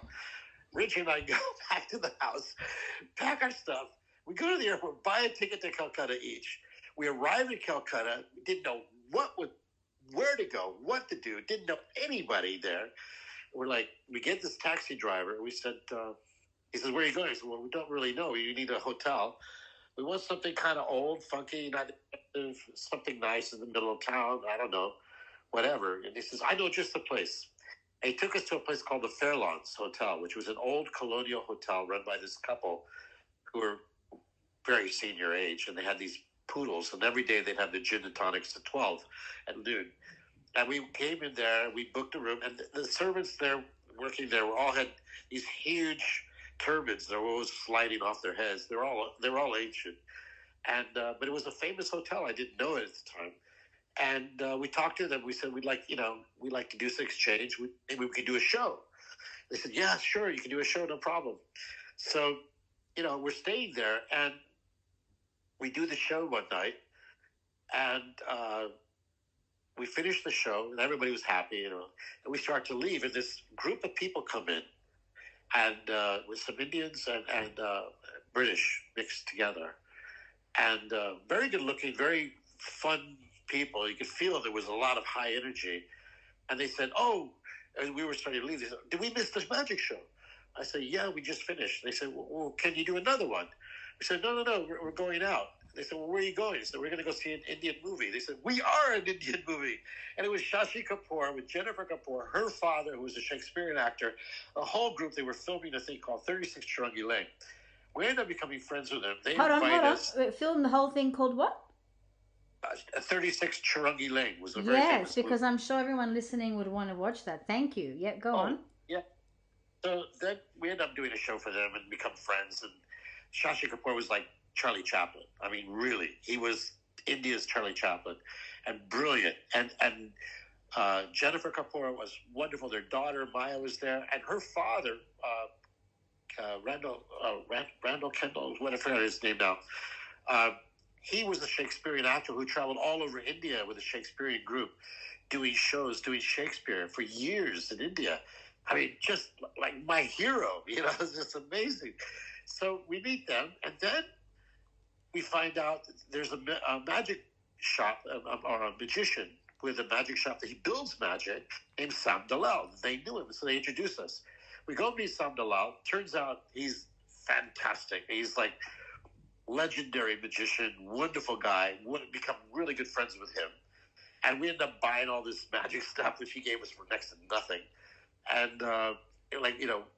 Richie and I go back to the house, pack our stuff. We go to the airport, buy a ticket to Calcutta each. We arrive in Calcutta. We didn't know where to go, what to do. Didn't know anybody there. We're like, we get this taxi driver. We said, he says, where are you going? I said, well, we don't really know. You need a hotel. We want something kind of old, funky, not something nice in the middle of town. I don't know, whatever. And he says, I know just the place. And he took us to a place called the Fairlawns Hotel, which was an old colonial hotel run by this couple who were very senior age. And they had these poodles. And every day they'd have the gin and tonics at 12 at noon. And we came in there, we booked a room, and the servants there working there all had these huge turbans. They were always sliding off their heads. They were all ancient, and but it was a famous hotel. I didn't know it at the time, and we talked to them. We said we'd like to do some exchange. Maybe we could do a show. They said, yeah, sure, you can do a show, no problem. So, we're staying there, and we do the show one night, and we finished the show, and everybody was happy, and we start to leave, and this group of people come in, and with some Indians and British mixed together, and very good looking, very fun people. You could feel there was a lot of high energy, and they said, oh, and we were starting to leave. They said, did we miss this magic show? I said, yeah, we just finished. They said, well, can you do another one? We said, no, we're going out. They said, well, where are you going? I said, we're going to go see an Indian movie. They said, we are an Indian movie. And it was Shashi Kapoor with Jennifer Kapoor, her father, who was a Shakespearean actor, a whole group. They were filming a thing called 36 Charangi Lane. We ended up becoming friends with them. They invited us. Filmed the whole thing called what? 36 Charangi Lane was a very famous because movie. I'm sure everyone listening would want to watch that. Thank you. Yeah, go on. Yeah. So then we ended up doing a show for them and become friends. And Shashi Kapoor was like Charlie Chaplin. I mean, really, he was India's Charlie Chaplin, and brilliant. And Jennifer Kapoor was wonderful. Their daughter Maya was there, and her father, Randall Kendall, what I forgot his name now. He was a Shakespearean actor who traveled all over India with a Shakespearean group, doing shows, doing Shakespeare for years in India. I mean, just like my hero, it's just amazing. So we meet them, and then we find out there's a magic shop, or a magician with a magic shop that he builds magic, named Sam Dalal. They knew him, so they introduced us. We go meet Sam Dalal. Turns out he's fantastic. He's like legendary magician, wonderful guy. Would become really good friends with him. And we ended up buying all this magic stuff, which he gave us for next to nothing. And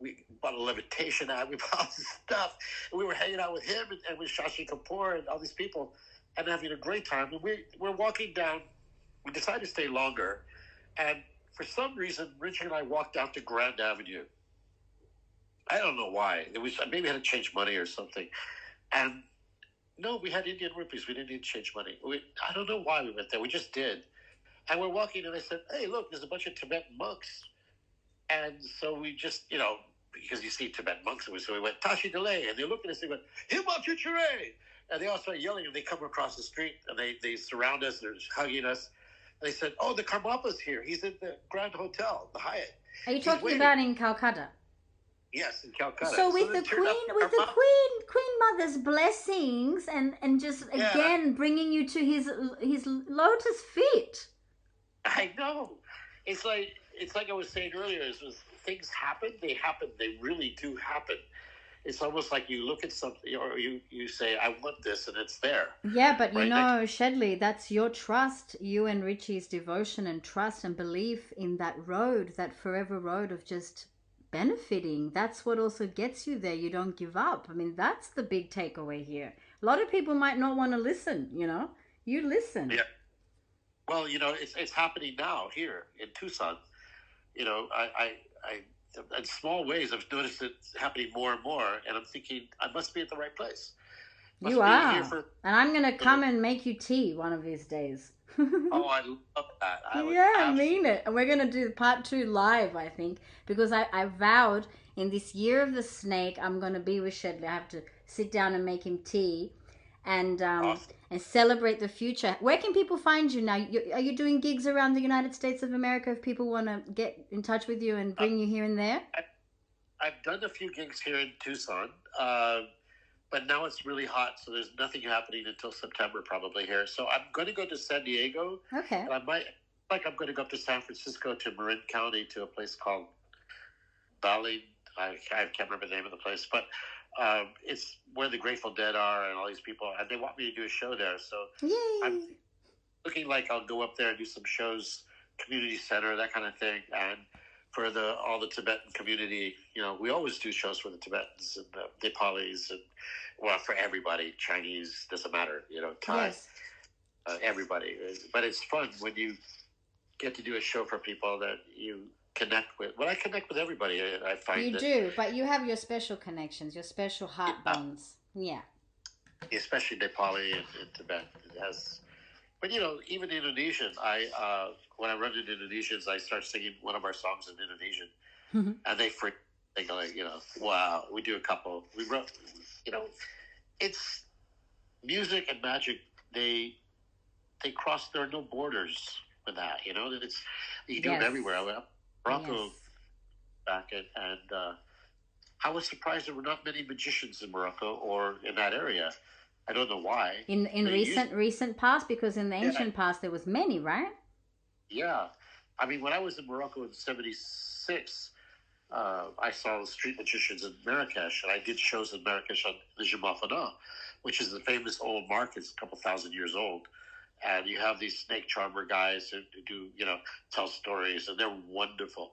we bought a levitation app, we bought all this stuff, and we were hanging out with him and with Shashi Kapoor and all these people, and having a great time. And we're walking down. We decided to stay longer, and for some reason, Richard and I walked down to Grand Avenue. I don't know why. It was maybe we had to change money or something, and no, we had Indian rupees. We didn't need to change money. I don't know why we went there. We just did. And we're walking, and I said, "Hey, look, there's a bunch of Tibetan monks." And so we just, because you see Tibetan monks, so we went, "Tashi delay," and they look at us, they went, "Himachichere," and they all start yelling, and they come across the street, and they surround us, they're hugging us. And they said, "Oh, the Karmapa's here. He's in the Grand Hotel, the Hyatt." Are you He's talking waiting. about in Calcutta? Yes, in Calcutta. So with they the turned up Queen Mother's blessings and just again bringing you to his lotus feet. I know. It's like I was saying earlier. Things happen. They happen. They really do happen. It's almost like you look at something, or you say, "I want this," and it's there. Yeah, but right Chedly, that's your trust, you and Richie's devotion and trust and belief in that road, that forever road of just benefiting. That's what also gets you there. You don't give up. I mean, that's the big takeaway here. A lot of people might not want to listen, You listen. Yeah. Well, it's happening now here in Tucson. I in small ways, I've noticed it happening more and more, and I'm thinking I must be at the right place. You are, and I'm gonna come and make you tea one of these days. Oh, I love that. I mean it, and we're gonna do part 2 live, I think, because I vowed in this year of the snake I'm gonna be with Chedly. I have to sit down and make him tea, and awesome. And celebrate the future. Where can people find you now? Are you doing gigs around the United States of America if people want to get in touch with you and bring you here and there? I've done a few gigs here in Tucson, but now it's really hot, so there's nothing happening until September probably here. So I'm going to go to San Diego. Okay. And I'm going to go up to San Francisco to Marin County to a place called Valley. I can't remember the name of the place, but it's where the Grateful Dead are and all these people, and they want me to do a show there. So yay. I'm looking like I'll go up there and do some shows, community center, that kind of thing. And for all the Tibetan community, we always do shows for the Tibetans and the Nepalis and, well, for everybody, Chinese, doesn't matter, Thai, yes. Everybody. But it's fun when you get to do a show for people that you connect with. Well, I connect with everybody. I find you do, but you have your special connections, your special heart bonds. Yeah. Especially Nepali and Tibet. It has, but even Indonesian. When I run into Indonesians, I start singing one of our songs in Indonesian, and they go like, wow. We do a couple. We wrote, it's music and magic. They cross. There are no borders with that. It's you do it everywhere. I went up Morocco back and I was surprised there were not many magicians in Morocco or in that area. I don't know why. In recent past, because in the ancient past there was many, right? Yeah, I mean when I was in Morocco in '76, I saw the street magicians in Marrakesh, and I did shows in Marrakesh on the Jumafana, which is the famous old market. It's a couple thousand years old. And you have these snake charmer guys who do, tell stories, and they're wonderful.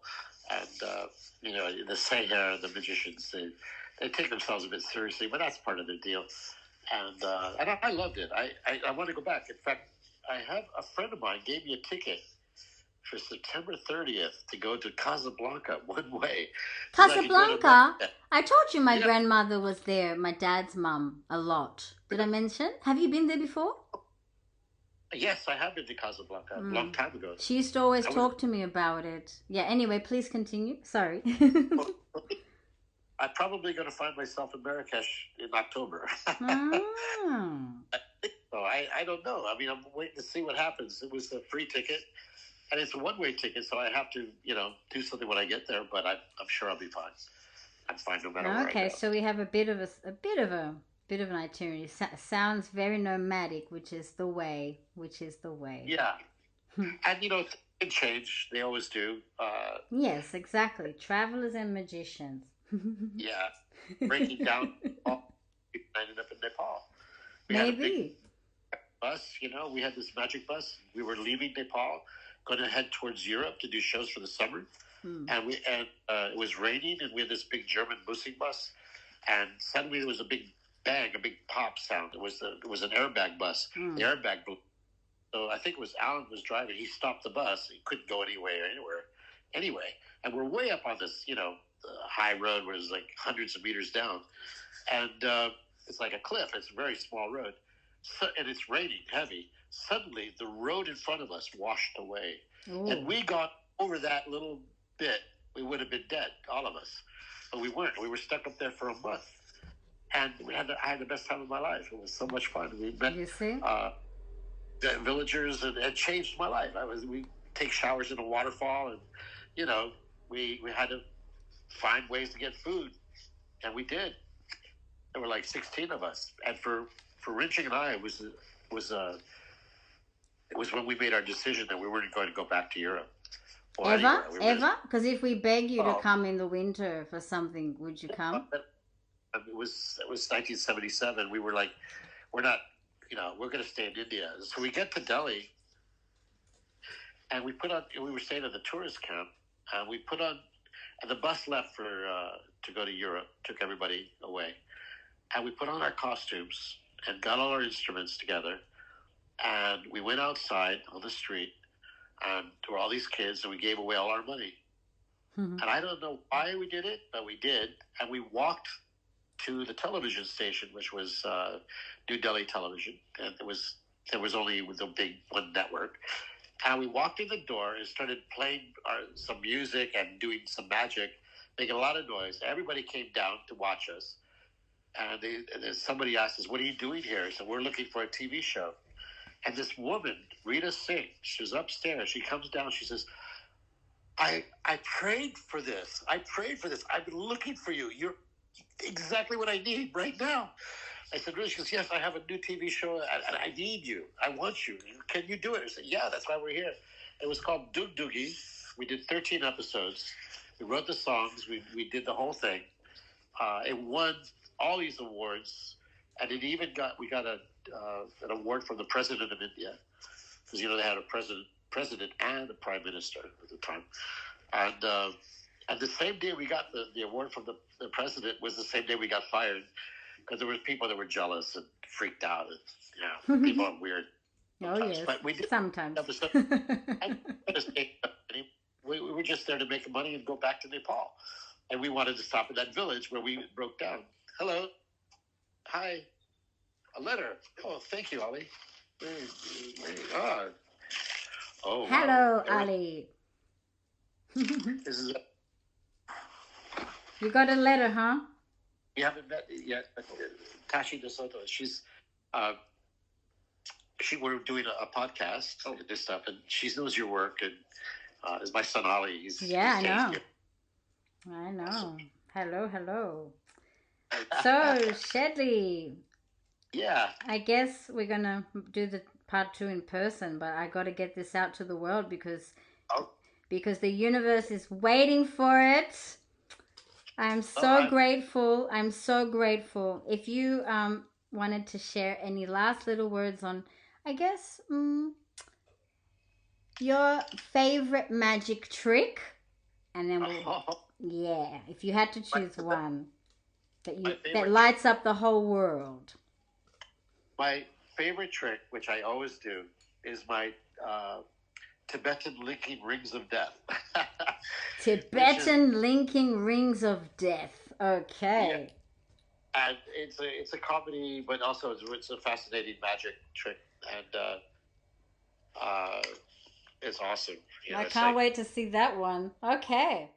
And, the Seher, the magicians, they take themselves a bit seriously, but that's part of their deal. And I loved it. I want to go back. In fact, I have a friend of mine gave me a ticket for September 30th to go to Casablanca one way. Casablanca? I told you my grandmother was there, my dad's mum, a lot. Did I mention? Have you been there before? Yes, I have been to Casablanca a long time ago. She used to always talk to me about it. Yeah, anyway, please continue. Sorry. I'm probably going to find myself in Marrakesh in October. So I don't know. I mean, I'm waiting to see what happens. It was a free ticket, and it's a one-way ticket, so I have to, do something when I get there, but I'm sure I'll be fine. I'm fine no matter where I go. Okay, so we have a bit of an itinerary. Sounds very nomadic, which is the way. Yeah. And, it can change. They always do. Yes, exactly. Travelers and magicians. Yeah. Breaking down, ended up in Nepal. We Maybe. had a big bus, we had this magic bus. We were leaving Nepal, going to head towards Europe to do shows for the summer. And it was raining, and we had this big German bussing bus. And suddenly there was a big bang, a big pop sound. It was an airbag bus. The airbag blew. So I think it was Alan was driving. He stopped the bus. He couldn't go anywhere. Anyway, and we're way up on this, high road where it's like hundreds of meters down. And it's like a cliff. It's a very small road. So, and it's raining heavy. Suddenly, the road in front of us washed away. Ooh. And we got over that little bit. We would have been dead, all of us. But we weren't. We were stuck up there for a month. And I had the best time of my life. It was so much fun. We met the villagers, and it changed my life. We take showers in a waterfall, and we had to find ways to get food, and we did. There were like 16 of us, and for Richie and I, it was when we made our decision that we weren't going to go back to Europe. Ever? Because if we beg you to come in the winter for something, would you come? It was 1977. We were like, we're not, we're going to stay in India. So we get to Delhi, and we were staying at the tourist camp, and we put on, and the bus left to go to Europe, took everybody away, and we put on our costumes and got all our instruments together, and we went outside on the street, and there were all these kids, and we gave away all our money. Mm-hmm. And I don't know why we did it, but we did, and we walked to the television station, which was New Delhi Television, and there was only the big one network. And we walked in the door and started playing some music and doing some magic, making a lot of noise. Everybody came down to watch us, and then somebody asked us, "What are you doing here?" So we're looking for a TV show. And this woman, Rita Singh, she's upstairs. She comes down. She says, "I prayed for this. I prayed for this. I've been looking for you. You're exactly what I need right now." I said, "Really?" She goes, "Yes, I have a new TV show, and I need you. I want you. Can you do it?" I said, "Yeah, that's why we're here." It was called Dug Dugi. We did 13 episodes. We wrote the songs. We did the whole thing. It won all these awards, and we got an award from the president of India, because they had a president and a prime minister at the time, and the same day we got the award from the president was the same day we got fired, because there were people that were jealous and freaked out, and people are weird. Sometimes. Oh yes, but we did sometimes. We were just there to make money and go back to Nepal, and we wanted to stop at that village where we broke down. Hello, hi, a letter. Oh, thank you, Ali. Oh, hello, wow. Ali. This is. You got a letter, huh? We haven't met yet, but Tashi Dos Santos, we're doing a podcast and this stuff, and she knows your work, and is my son Ali. I know. I know. Awesome. Hello. So, Chedly. Yeah. I guess we're going to do the part 2 in person, but I got to get this out to the world because the universe is waiting for it. I'm so grateful. I'm so grateful. If you wanted to share any last little words on, I guess, your favorite magic trick, and then if you had to choose one that lights up the whole world. My favorite trick, which I always do, is my Tibetan linking rings of death. Tibetan linking rings of death. Okay. Yeah. And it's a comedy, but also it's a fascinating magic trick, and it's awesome. I can't wait to see that one. Okay.